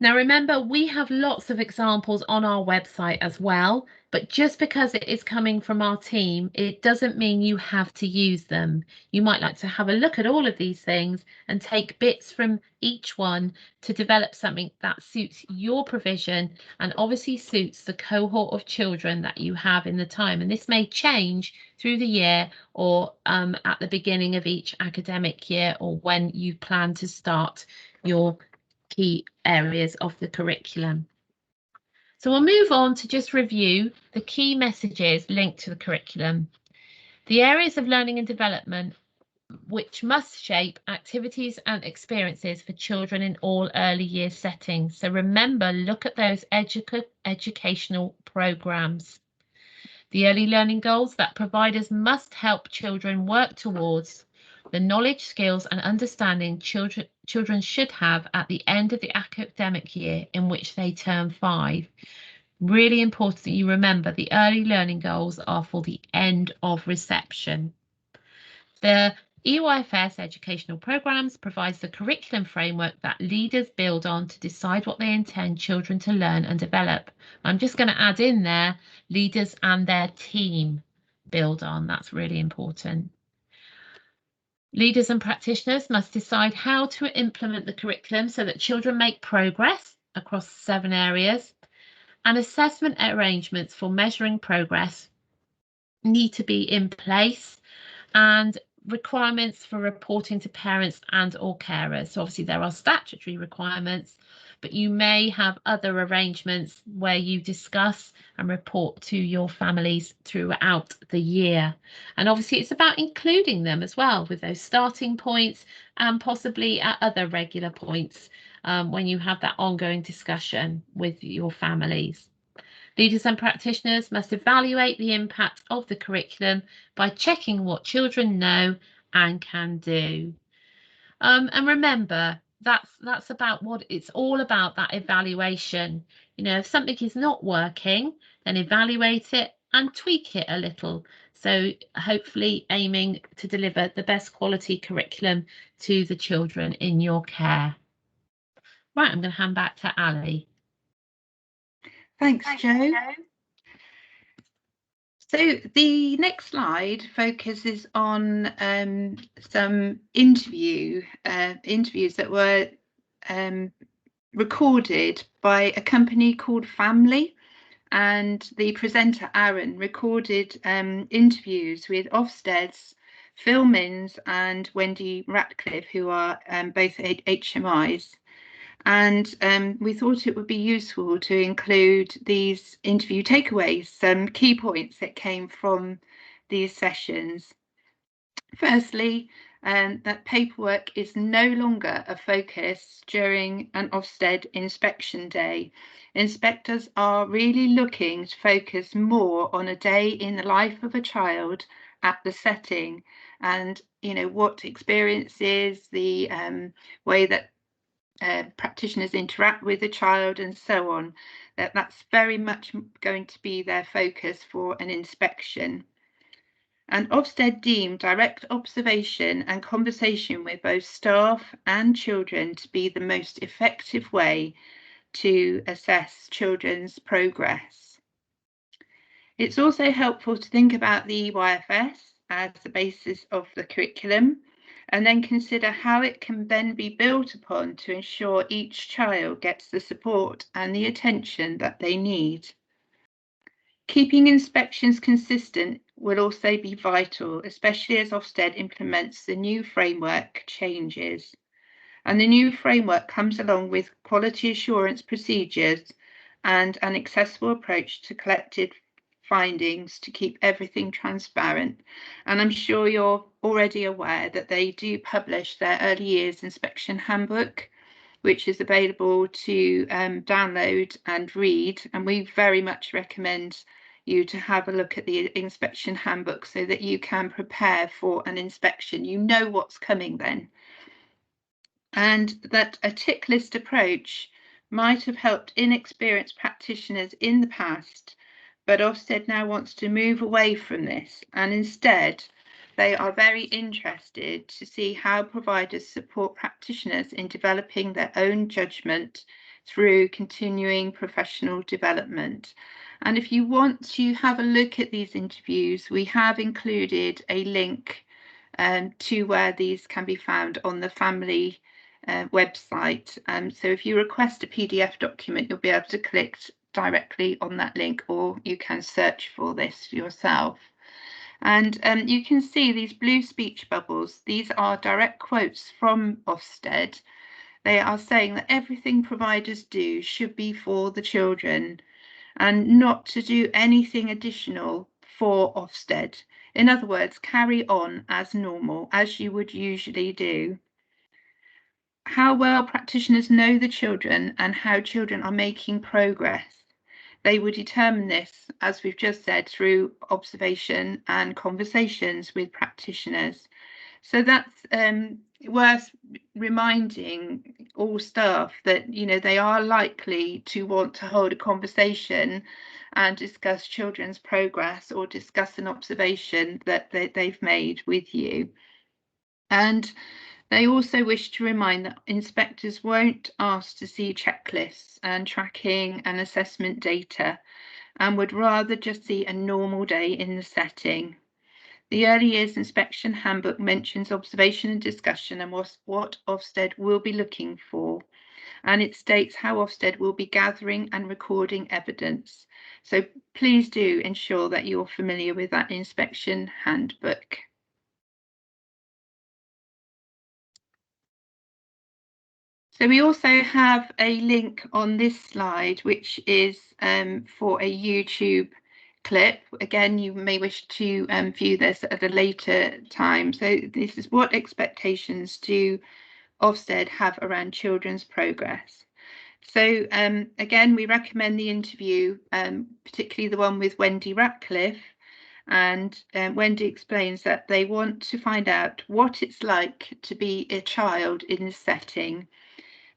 Now, remember, we have lots of examples on our website as well, but just because it is coming from our team, it doesn't mean you have to use them. You might like to have a look at all of these things and take bits from each one to develop something that suits your provision and obviously suits the cohort of children that you have in the time. And this may change through the year or at the beginning of each academic year or when you plan to start your key areas of the curriculum. So we'll move on to just review the key messages linked to the curriculum. The areas of learning and development which must shape activities and experiences for children in all early years settings. So remember, look at those educational programs. The early learning goals that providers must help children work towards. The knowledge, skills and understanding children should have at the end of the academic year in which they turn 5. Really important that you remember the early learning goals are for the end of reception. The EYFS educational programs provides the curriculum framework that leaders build on to decide what they intend children to learn and develop. I'm just going to add in there, leaders and their team build on. That's really important. Leaders and practitioners must decide how to implement the curriculum so that children make progress across 7 areas, and assessment arrangements for measuring progress need to be in place, and requirements for reporting to parents and or carers. So obviously there are statutory requirements, but you may have other arrangements where you discuss and report to your families throughout the year. And obviously it's about including them as well with those starting points and possibly at other regular points when you have that ongoing discussion with your families. Leaders and practitioners must evaluate the impact of the curriculum by checking what children know and can do. And remember, that's about what it's all about, that evaluation. You know, if something is not working, then evaluate it and tweak it a little. So hopefully aiming to deliver the best quality curriculum to the children in your care. Right, I'm going to hand back to Ali. Thanks, Jo. So the next slide focuses on some interviews that were recorded by a company called Family, and the presenter Aaron recorded interviews with Ofsted's, Phil Minns and Wendy Ratcliffe, who are both HMIs. And we thought it would be useful to include these interview takeaways, some key points that came from these sessions. Firstly, that paperwork is no longer a focus during an Ofsted inspection day. Inspectors are really looking to focus more on a day in the life of a child at the setting, and what experiences, the way that practitioners interact with the child and so on. That's very much going to be their focus for an inspection. And Ofsted deemed direct observation and conversation with both staff and children to be the most effective way to assess children's progress. It's also helpful to think about the EYFS as the basis of the curriculum, and then consider how it can then be built upon to ensure each child gets the support and the attention that they need. Keeping inspections consistent will also be vital, especially as Ofsted implements the new framework changes. And the new framework comes along with quality assurance procedures and an accessible approach to collected findings to keep everything transparent. And I'm sure you're already aware that they do publish their early years inspection handbook, which is available to download and read. And we very much recommend you to have a look at the inspection handbook so that you can prepare for an inspection. You know what's coming then. And that a tick list approach might have helped inexperienced practitioners in the past, but Ofsted now wants to move away from this, and instead they are very interested to see how providers support practitioners in developing their own judgment through continuing professional development. And if you want to have a look at these interviews, we have included a link to where these can be found on the family website. So if you request a PDF document, you'll be able to click directly on that link, or you can search for this yourself. And you can see these blue speech bubbles. These are direct quotes from Ofsted. They are saying that everything providers do should be for the children and not to do anything additional for Ofsted. In other words, carry on as normal, as you would usually do. How well practitioners know the children and how children are making progress. They will determine this, as we've just said, through observation and conversations with practitioners. So that's worth reminding all staff that they are likely to want to hold a conversation and discuss children's progress or discuss an observation that they've made with you. And they also wish to remind that inspectors won't ask to see checklists and tracking and assessment data, and would rather just see a normal day in the setting. The early years inspection handbook mentions observation and discussion and what Ofsted will be looking for, and it states how Ofsted will be gathering and recording evidence. So please do ensure that you're familiar with that inspection handbook. So we also have a link on this slide, which is for a YouTube clip. Again, you may wish to view this at a later time. So this is what expectations do Ofsted have around children's progress. So again, we recommend the interview, particularly the one with Wendy Ratcliffe. And Wendy explains that they want to find out what it's like to be a child in this setting.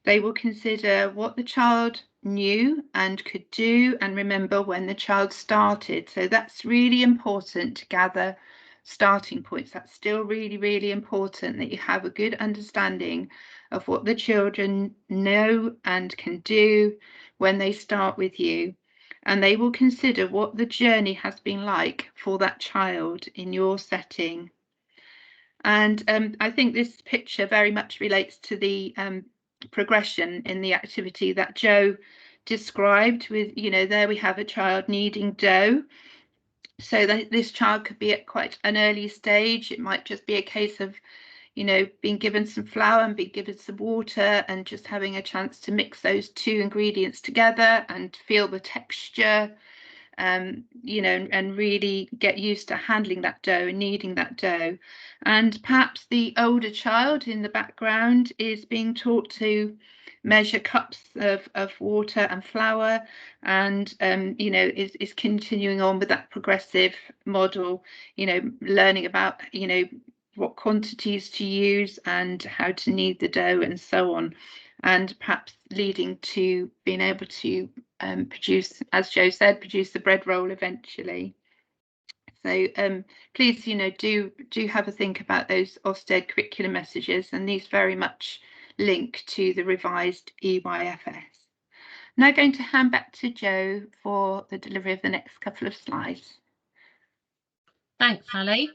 They will consider what the child knew and could do and remember when the child started. So that's really important to gather starting points. That's still really, really important that you have a good understanding of what the children know and can do when they start with you. And they will consider what the journey has been like for that child in your setting. And I think this picture very much relates to the progression in the activity that Jo described with, there we have a child needing dough. So that this child could be at quite an early stage. It might just be a case of, being given some flour and being given some water and just having a chance to mix those two ingredients together and feel the texture. you know, and really get used to handling that dough and kneading that dough. And perhaps the older child in the background is being taught to measure cups of water and flour, and you know, is continuing on with that progressive model, you know, learning about, you know, what quantities to use and how to knead the dough and so on, and perhaps leading to being able to produce, as Jo said, produce the bread roll eventually. So please, you know, do have a think about those Ofsted curricular messages, and these very much link to the revised EYFS. Now going to hand back to Jo for the delivery of the next couple of slides. Thanks, Ali.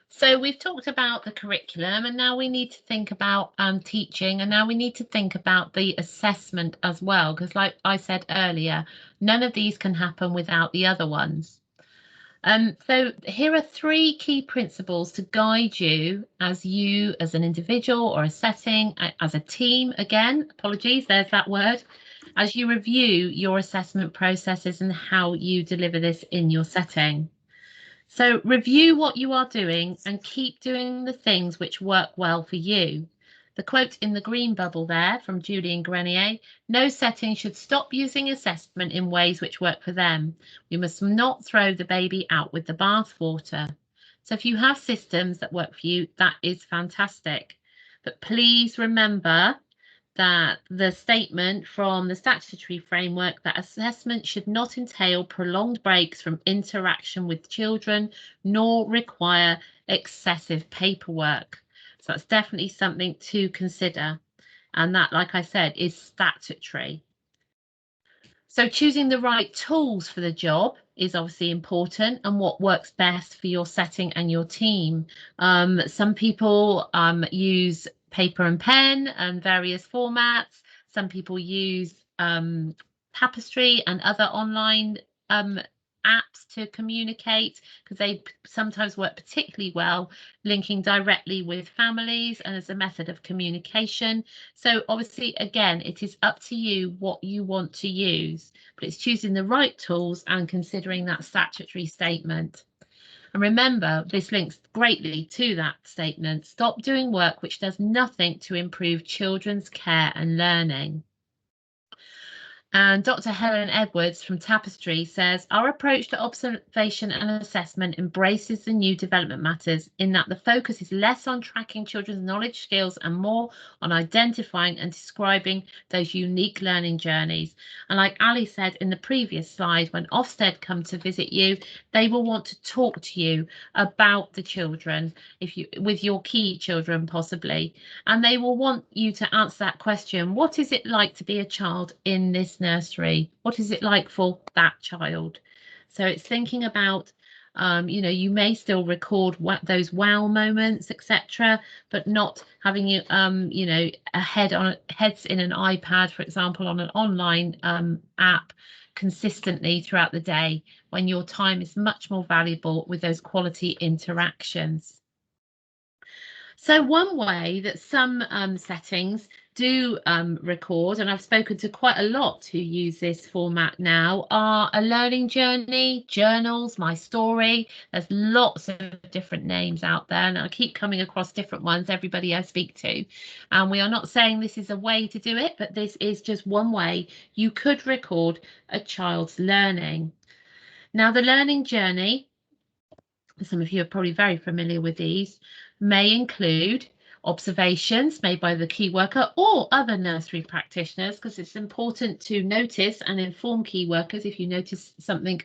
So we've talked about the curriculum, and now we need to think about teaching, and now we need to think about the assessment as well, because like I said earlier, none of these can happen without the other ones. So here are 3 key principles to guide you as an individual or a setting, as a team, again, apologies, there's that word, as you review your assessment processes and how you deliver this in your setting. So review what you are doing and keep doing the things which work well for you. The quote in the green bubble there from Julian Grenier: no setting should stop using assessment in ways which work for them. We must not throw the baby out with the bathwater. So if you have systems that work for you, that is fantastic. But please remember that the statement from the statutory framework that assessment should not entail prolonged breaks from interaction with children nor require excessive paperwork. So that's definitely something to consider. And that, like I said, is statutory. So choosing the right tools for the job is obviously important, and what works best for your setting and your team. Some people use paper and pen and various formats. Some people use Tapestry and other online apps to communicate, because they sometimes work particularly well linking directly with families and as a method of communication. So obviously, again, it is up to you what you want to use, but it's choosing the right tools and considering that statutory statement. And remember, this links greatly to that statement: stop doing work which does nothing to improve children's care and learning. And Dr. Helen Edwards from Tapestry says, our approach to observation and assessment embraces the new development matters in that the focus is less on tracking children's knowledge skills and more on identifying and describing those unique learning journeys. And like Ali said in the previous slide, when Ofsted come to visit you, they will want to talk to you about the children, with your key children possibly, and they will want you to answer that question: what is it like to be a child in this nursery? What is it like for that child? So it's thinking about, you know, you may still record those wow moments, etc., but not having you, you know, heads in an iPad, for example, on an online app consistently throughout the day, when your time is much more valuable with those quality interactions. So one way that some settings do record, and I've spoken to quite a lot who use this format now, are a learning journey, journals, my story. There's lots of different names out there, and I keep coming across different ones, everybody I speak to. And we are not saying this is a way to do it, but this is just one way you could record a child's learning. Now, the learning journey, some of you are probably very familiar with these, may include observations made by the key worker or other nursery practitioners, because it's important to notice and inform key workers if you notice something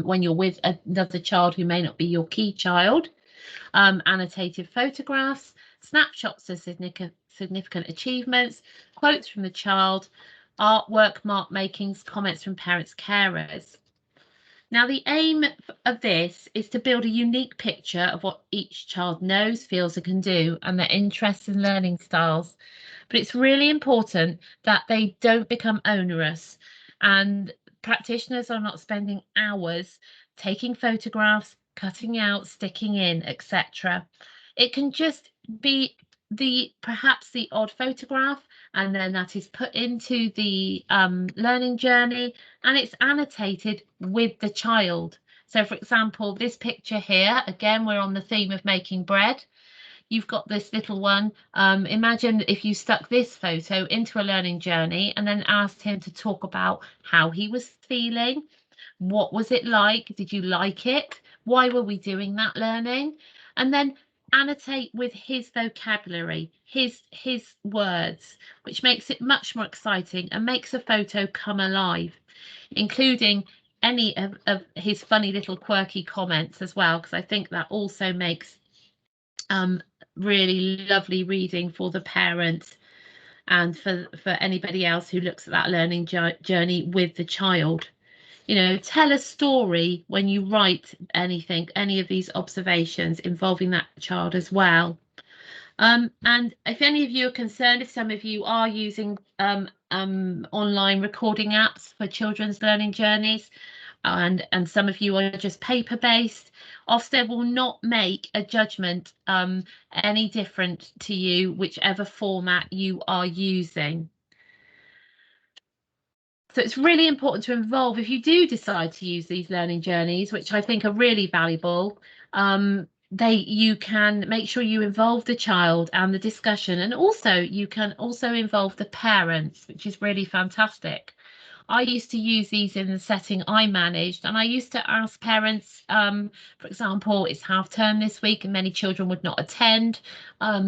when you're with another child who may not be your key child. Annotated photographs, snapshots of significant achievements, quotes from the child, artwork, mark makings, comments from parents, carers. Now, the aim of this is to build a unique picture of what each child knows, feels and can do, and their interests and learning styles. But it's really important that they don't become onerous, and practitioners are not spending hours taking photographs, cutting out, sticking in, etc. It can just be perhaps the odd photograph, and then that is put into the learning journey, and it's annotated with the child. So for example, this picture here, again, we're on the theme of making bread. You've got this little one. Imagine if you stuck this photo into a learning journey and then asked him to talk about how he was feeling. What was it like? Did you like it? Why were we doing that learning? And then annotate with his vocabulary, his words, which makes it much more exciting and makes a photo come alive, including any of his funny little quirky comments as well, because I think that also makes really lovely reading for the parent and for anybody else who looks at that learning journey with the child. You know, tell a story when you write anything, any of these observations involving that child as well. And if any of you are concerned, if some of you are using online recording apps for children's learning journeys, and some of you are just paper-based, Ofsted will not make a judgment any different to you, whichever format you are using. So it's really important to involve, if you do decide to use these learning journeys, which I think are really valuable, you can make sure you involve the child and the discussion, and also you can also involve the parents, which is really fantastic. I used to use these in the setting I managed, and I used to ask parents, for example, it's half term this week and many children would not attend,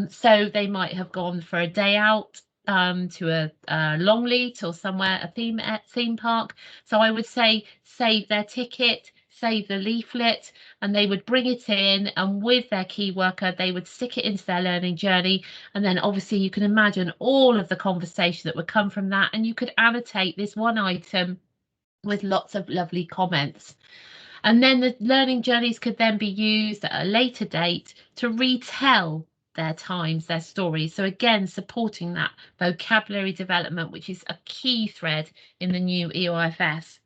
so they might have gone for a day out to a Longleat or somewhere, a theme park. So I would say save their ticket, save the leaflet, and they would bring it in, and with their key worker they would stick it into their learning journey, and then obviously you can imagine all of the conversation that would come from that, and you could annotate this one item with lots of lovely comments. And then the learning journeys could then be used at a later date to retell their times, their stories. So again, supporting that vocabulary development, which is a key thread in the new EYFS.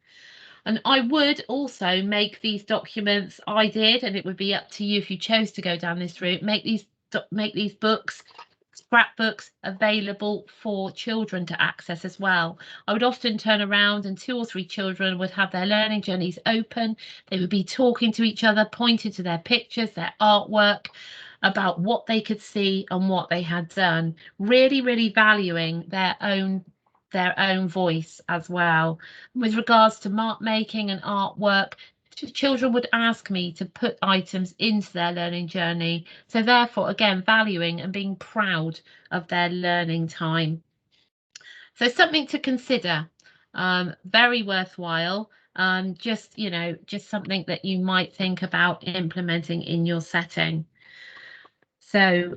And I would also make these documents, I did, and it would be up to you if you chose to go down this route, make these books, scrapbooks, available for children to access as well. I would often turn around and 2 or 3 children would have their learning journeys open. They would be talking to each other, pointing to their pictures, their artwork, about what they could see and what they had done, really, really valuing their own voice as well. With regards to mark making and artwork, children would ask me to put items into their learning journey. So therefore, again, valuing and being proud of their learning time. So something to consider, very worthwhile. Just something that you might think about implementing in your setting. So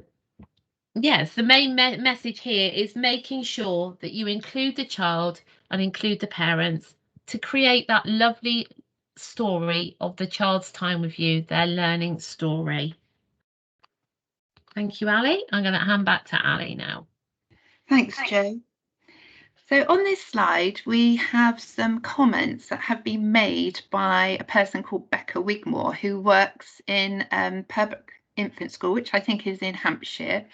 yes, the main message here is making sure that you include the child and include the parents to create that lovely story of the child's time with you, their learning story. Thank you, Ali. I'm going to hand back to Ali now. Thanks, Jo. So on this slide, we have some comments that have been made by a person called Becca Wigmore, who works in Pembroke Infant School, which I think is in Hampshire.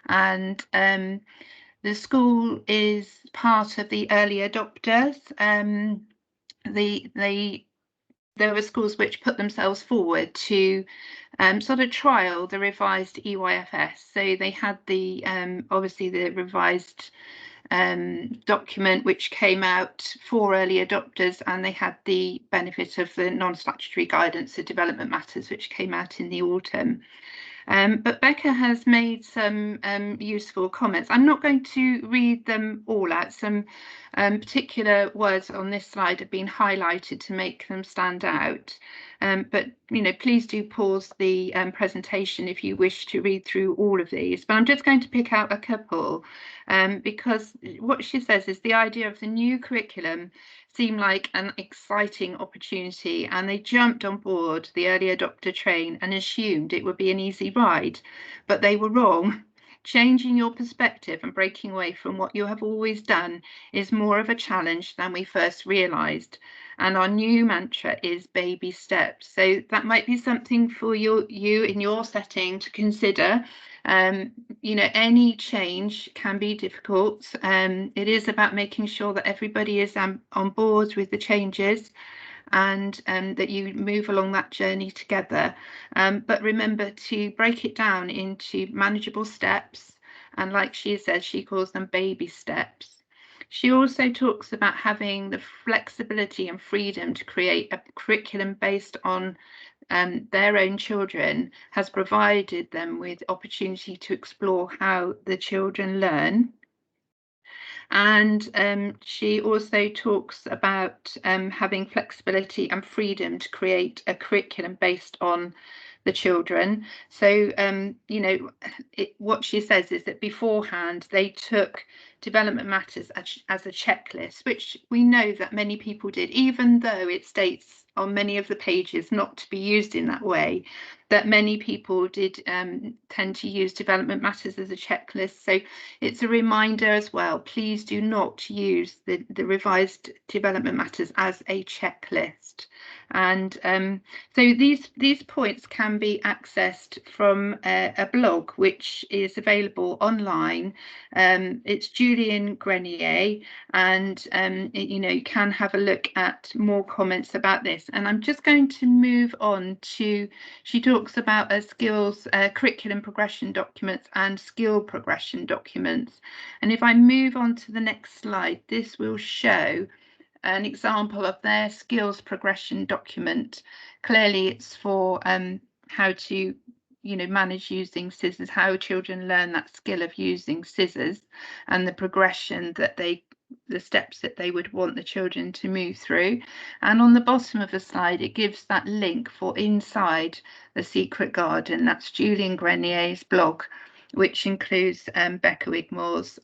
And the school is part of the early adopters. There were schools which put themselves forward to sort of trial the revised EYFS. So they had the obviously the revised document which came out for early adopters, and they had the benefit of the non-statutory guidance of development matters which came out in the autumn. But Becca has made some useful comments. I'm not going to read them all out. Some particular words on this slide have been highlighted to make them stand out. But please do pause the presentation if you wish to read through all of these. But I'm just going to pick out a couple because what she says is the idea of the new curriculum seemed like an exciting opportunity, and they jumped on board the early adopter train and assumed it would be an easy ride, but they were wrong. Changing your perspective and breaking away from what you have always done is more of a challenge than we first realised. And our new mantra is baby steps. So that might be something for you in your setting to consider. You know, any change can be difficult. It is about making sure that everybody is on board with the changes, and that you move along that journey together. But remember to break it down into manageable steps. And like she says, she calls them baby steps. She also talks about having the flexibility and freedom to create a curriculum based on their own children, has provided them with opportunity to explore how the children learn. And she also talks about having flexibility and freedom to create a curriculum based on the children. So, you know, what she says is that beforehand they took development matters as a checklist, which we know that many people did, even though it states on many of the pages not to be used in that way, that many people did tend to use development matters as a checklist. So it's a reminder as well, please do not use the revised development matters as a checklist. And so these points can be accessed from a blog which is available online. It's Julian Grenier, and you know, you can have a look at more comments about this. And I'm just going to move on to, she talks about skills, curriculum progression documents and skill progression documents. And if I move on to the next slide, this will show an example of their skills progression document. Clearly it's for how to, you know, manage using scissors, how children learn that skill of using scissors, and the progression that the steps that they would want the children to move through. And on the bottom of the slide, it gives that link for Inside the Secret Garden. That's Julian Grenier's blog, which includes Becca Wigmore's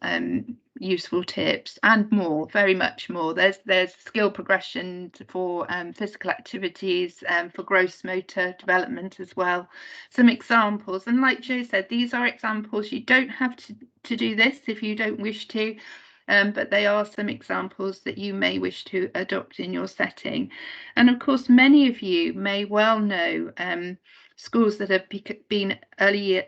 useful tips and more, very much more. There's skill progression for physical activities, for gross motor development as well. Some examples, and like Jo said, these are examples. You don't have to do this if you don't wish to, but they are some examples that you may wish to adopt in your setting. And of course, many of you may well know schools that have been early year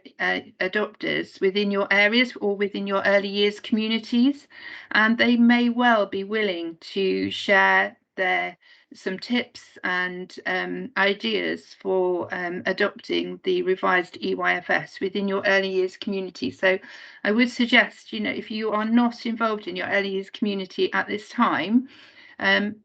adopters within your areas or within your early years communities, and they may well be willing to share some tips and ideas for adopting the revised EYFS within your early years community. So I would suggest, you know, if you are not involved in your early years community at this time,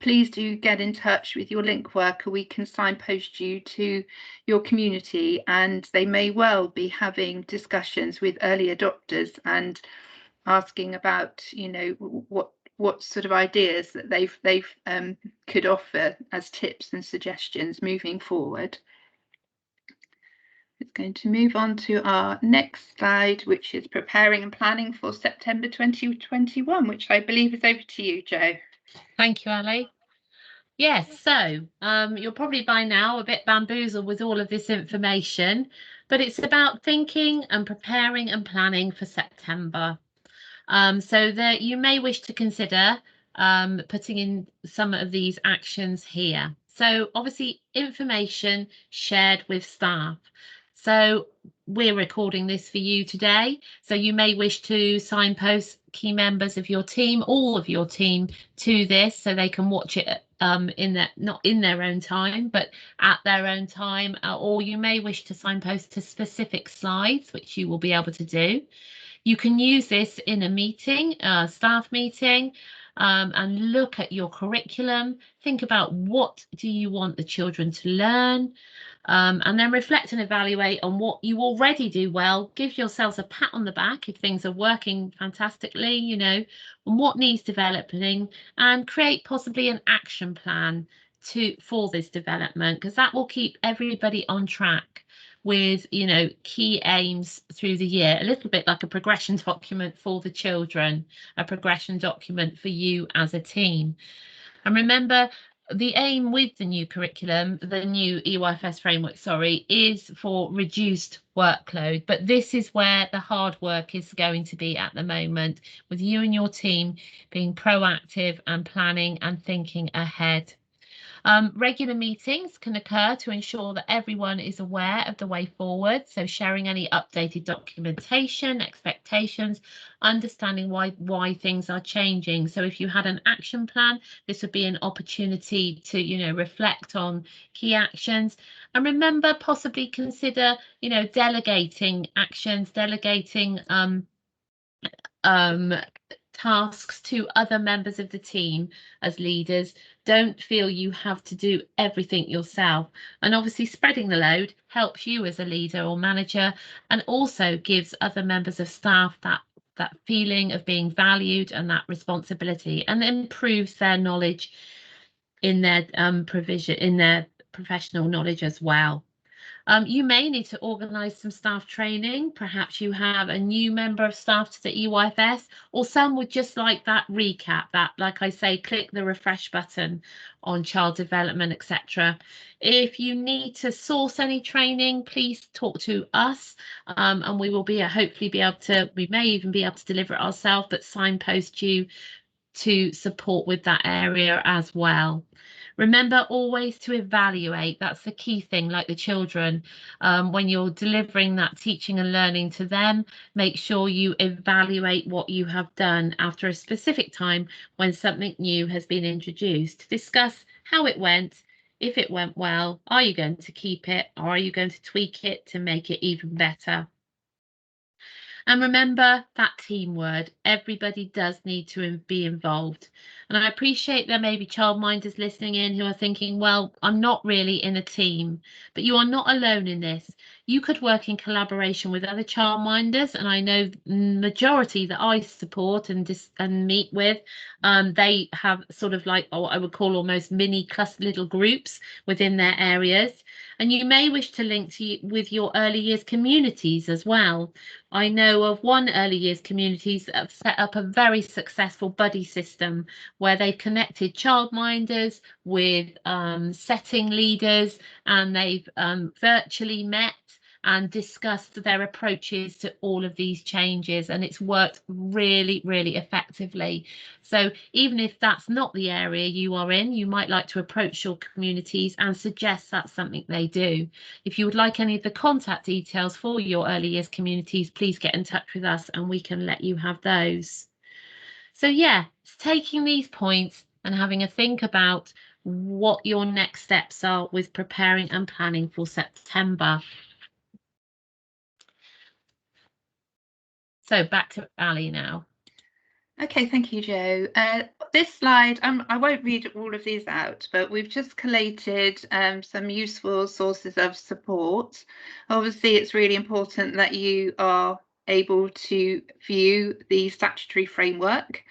please do get in touch with your link worker. We can signpost you to your community, and they may well be having discussions with early adopters and asking about, you know, what sort of ideas that they've could offer as tips and suggestions moving forward. It's going to move on to our next slide, which is preparing and planning for September 2021, which I believe is over to you, Jo. Thank you, Ali. Yes, so you're probably by now a bit bamboozled with all of this information, but it's about thinking and preparing and planning for September. So that you may wish to consider putting in some of these actions here. So obviously information shared with staff. So we're recording this for you today. So you may wish to signpost key members of your team, all of your team, to this so they can watch it not in their own time, but at their own time, or you may wish to signpost to specific slides, which you will be able to do. You can use this in a meeting, a staff meeting, and look at your curriculum. Think about what do you want the children to learn, and then reflect and evaluate on what you already do well. Give yourselves a pat on the back if things are working fantastically, you know, and what needs developing, and create possibly an action plan for this development, because that will keep everybody on track with, you know, key aims through the year, a little bit like a progression document for the children, a progression document for you as a team. And remember, the aim with the new curriculum, the new EYFS framework, sorry, is for reduced workload. But this is where the hard work is going to be at the moment, with you and your team being proactive and planning and thinking ahead. Regular meetings can occur to ensure that everyone is aware of the way forward. So sharing any updated documentation, expectations, understanding why things are changing. So if you had an action plan, this would be an opportunity to, reflect on key actions. And remember, possibly consider, delegating actions, delegating tasks to other members of the team as leaders. Don't feel you have to do everything yourself. And obviously spreading the load helps you as a leader or manager, and also gives other members of staff that feeling of being valued and that responsibility, and improves their knowledge in their provision, in their professional knowledge as well. You may need to organise some staff training. Perhaps you have a new member of staff to the EYFS, or some would just like that recap, that, like I say, click the refresh button on child development, etc. If you need to source any training, please talk to us, and we will hopefully be able to, we may even be able to deliver it ourselves, but signpost you to support with that area as well. Remember always to evaluate. That's the key thing, like the children. When you're delivering that teaching and learning to them, make sure you evaluate what you have done after a specific time when something new has been introduced. Discuss how it went. If it went well, are you going to keep it, or are you going to tweak it to make it even better? And remember that team word. Everybody does need to be involved. And I appreciate there may be childminders listening in who are thinking, well, I'm not really in a team, but you are not alone in this. You could work in collaboration with other childminders, and I know the majority that I support and meet with, they have sort of like what I would call almost mini cluster little groups within their areas. And you may wish to link with your early years communities as well. I know of one early years communities that have set up a very successful buddy system where they've connected childminders with setting leaders, and they've virtually met and discussed their approaches to all of these changes, and it's worked really, really effectively. So even if that's not the area you are in, you might like to approach your communities and suggest that's something they do. If you would like any of the contact details for your early years communities, please get in touch with us and we can let you have those. So yeah, it's taking these points and having a think about what your next steps are with preparing and planning for September. So back to Ali now. Okay, thank you, Jo. This slide, I won't read all of these out, but we've just collated some useful sources of support. Obviously, it's really important that you are able to view the statutory framework.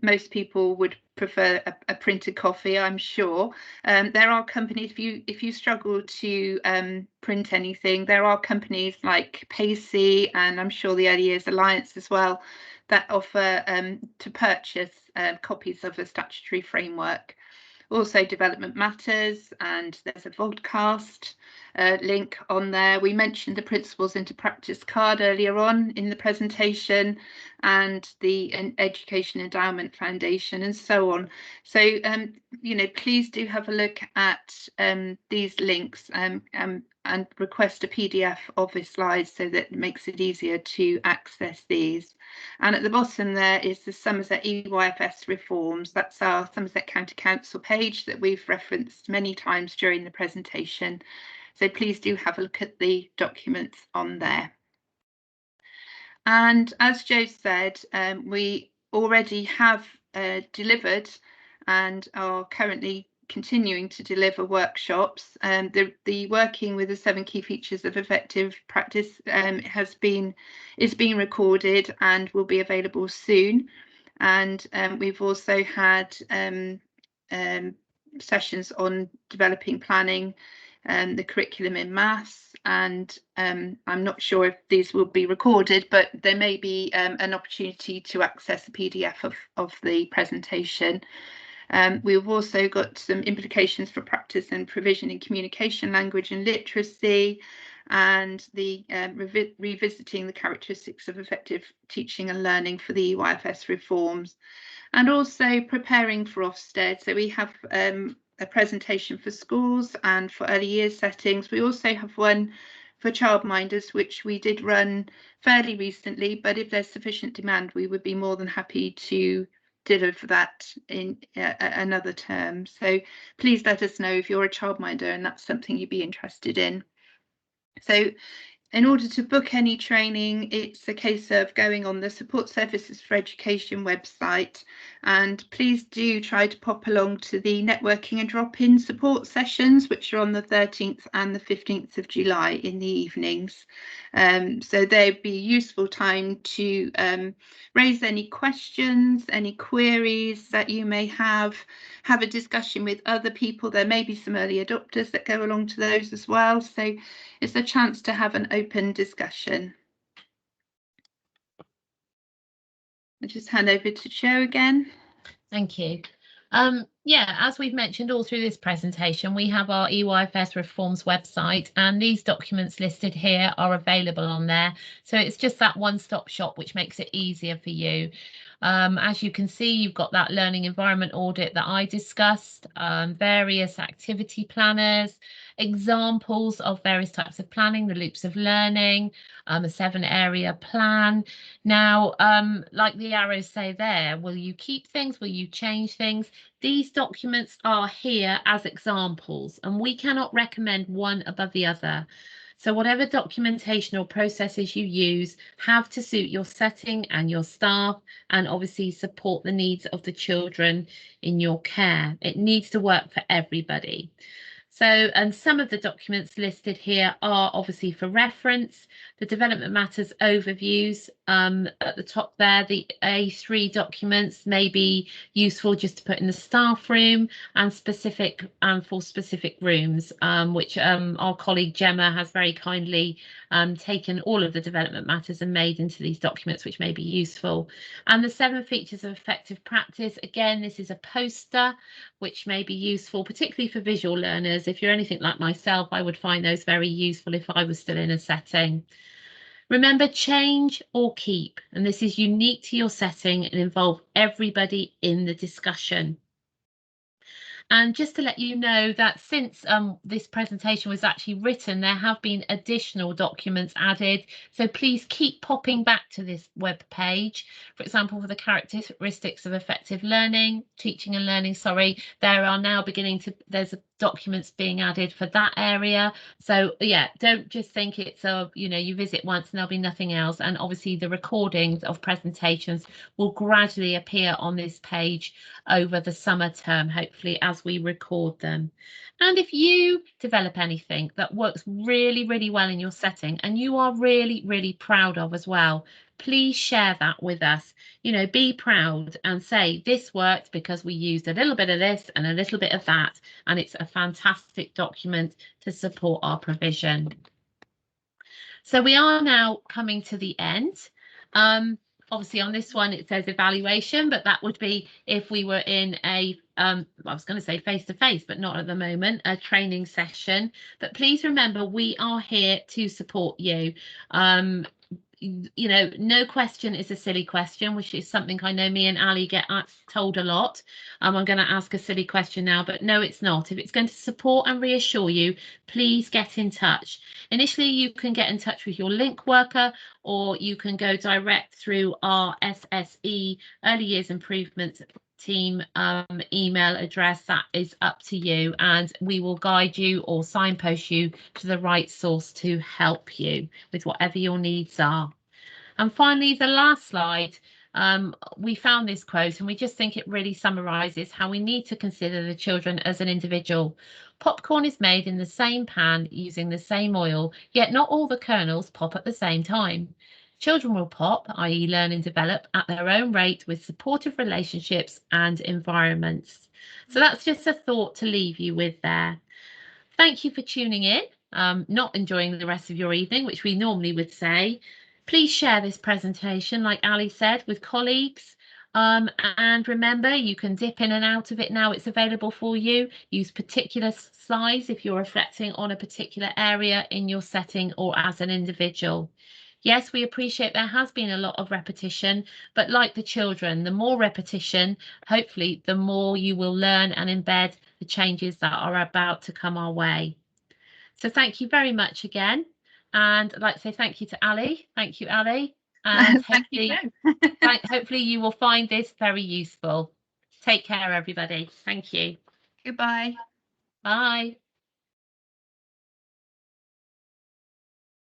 Most people would prefer a printed copy, I'm sure. There are companies, if you struggle to print anything, there are companies like Pacey, and I'm sure the Early Years Alliance as well, that offer to purchase copies of the statutory framework. Also Development Matters, and there's a vodcast link on there. We mentioned the Principles into Practice card earlier on in the presentation, and the Education Endowment Foundation, and so on. So please do have a look at these links and request a PDF of this slide so that it makes it easier to access these. And at the bottom there is the Somerset EYFS reforms. That's our Somerset County Council page that we've referenced many times during the presentation. So please do have a look at the documents on there. And as Jo said, we already have delivered and are currently continuing to deliver workshops. The working with the 7 key features of effective practice is being recorded and will be available soon. And we've also had sessions on developing planning, the curriculum in maths, and I'm not sure if these will be recorded, but there may be an opportunity to access a PDF of the presentation. We've also got some implications for practice and provision in communication, language and literacy, and the revisiting the characteristics of effective teaching and learning for the EYFS reforms, and also preparing for Ofsted. So we have a presentation for schools and for early years settings. We also have one for childminders, which we did run fairly recently, but if there's sufficient demand, we would be more than happy to deliver that in another term. So please let us know if you're a childminder and that's something you'd be interested in. So in order to book any training, it's a case of going on the Support Services for Education website, and please do try to pop along to the networking and drop-in support sessions, which are on the 13th and the 15th of July in the evenings. So they'd be a useful time to raise any questions, any queries that you may have a discussion with other people. There may be some early adopters that go along to those as well. So it's a chance to have an open discussion. I'll just hand over to Jo again. Thank you. Yeah, as we've mentioned all through this presentation, we have our EYFS reforms website, and these documents listed here are available on there. So it's just that one-stop shop, which makes it easier for you. As you can see, you've got that learning environment audit that I discussed, various activity planners, examples of various types of planning, the loops of learning, a 7-area plan. Now, like the arrows say there, will you keep things? Will you change things? These documents are here as examples, and we cannot recommend one above the other. So whatever documentation or processes you use have to suit your setting and your staff, and obviously support the needs of the children in your care. It needs to work for everybody. So, and some of the documents listed here are obviously for reference. The development matters overviews at the top there, the A3 documents may be useful just to put in the staff room, and specific for specific rooms, which our colleague Gemma has very kindly taken all of the development matters and made into these documents, which may be useful. And the 7 features of effective practice, again, this is a poster which may be useful, particularly for visual learners. If you're anything like myself, I would find those very useful if I was still in a setting. Remember, change or keep, and this is unique to your setting and involve everybody in the discussion. And just to let you know that since this presentation was actually written, there have been additional documents added. So please keep popping back to this web page. For example, for the characteristics of effective learning, teaching and learning, there are now there's documents being added for that area. So yeah, don't just think it's you visit once and there'll be nothing else. And obviously the recordings of presentations will gradually appear on this page over the summer term, hopefully, as we record them. And if you develop anything that works really, really well in your setting and you are really, really proud of as well, please share that with us. Be proud and say this worked because we used a little bit of this and a little bit of that, and it's a fantastic document to support our provision. So we are now coming to the end. Obviously on this one it says evaluation, but that would be if we were in a I was going to say face-to-face, but not at the moment, a training session. But please remember, we are here to support you. No question is a silly question, which is something I know me and Ali get told a lot. I'm going to ask a silly question now, but no, it's not. If it's going to support and reassure you, please get in touch. Initially, you can get in touch with your link worker, or you can go direct through our SSE Early Years Improvement team email address. That is up to you, and we will guide you or signpost you to the right source to help you with whatever your needs are. And finally, the last slide, we found this quote and we just think it really summarises how we need to consider the children as an individual. Popcorn is made in the same pan using the same oil, yet not all the kernels pop at the same time. Children will pop, i.e. learn and develop, at their own rate with supportive relationships and environments. So that's just a thought to leave you with there. Thank you for tuning in, not enjoying the rest of your evening, which we normally would say. Please share this presentation, like Ali said, with colleagues. And remember, you can dip in and out of it now. It's available for you. Use particular size if you're reflecting on a particular area in your setting or as an individual. Yes, we appreciate there has been a lot of repetition, but like the children, the more repetition, hopefully, the more you will learn and embed the changes that are about to come our way. So thank you very much again. And I'd like to say thank you to Ali. Thank you, Ali. And hopefully you will find this very useful. Take care, everybody. Thank you. Goodbye. Bye.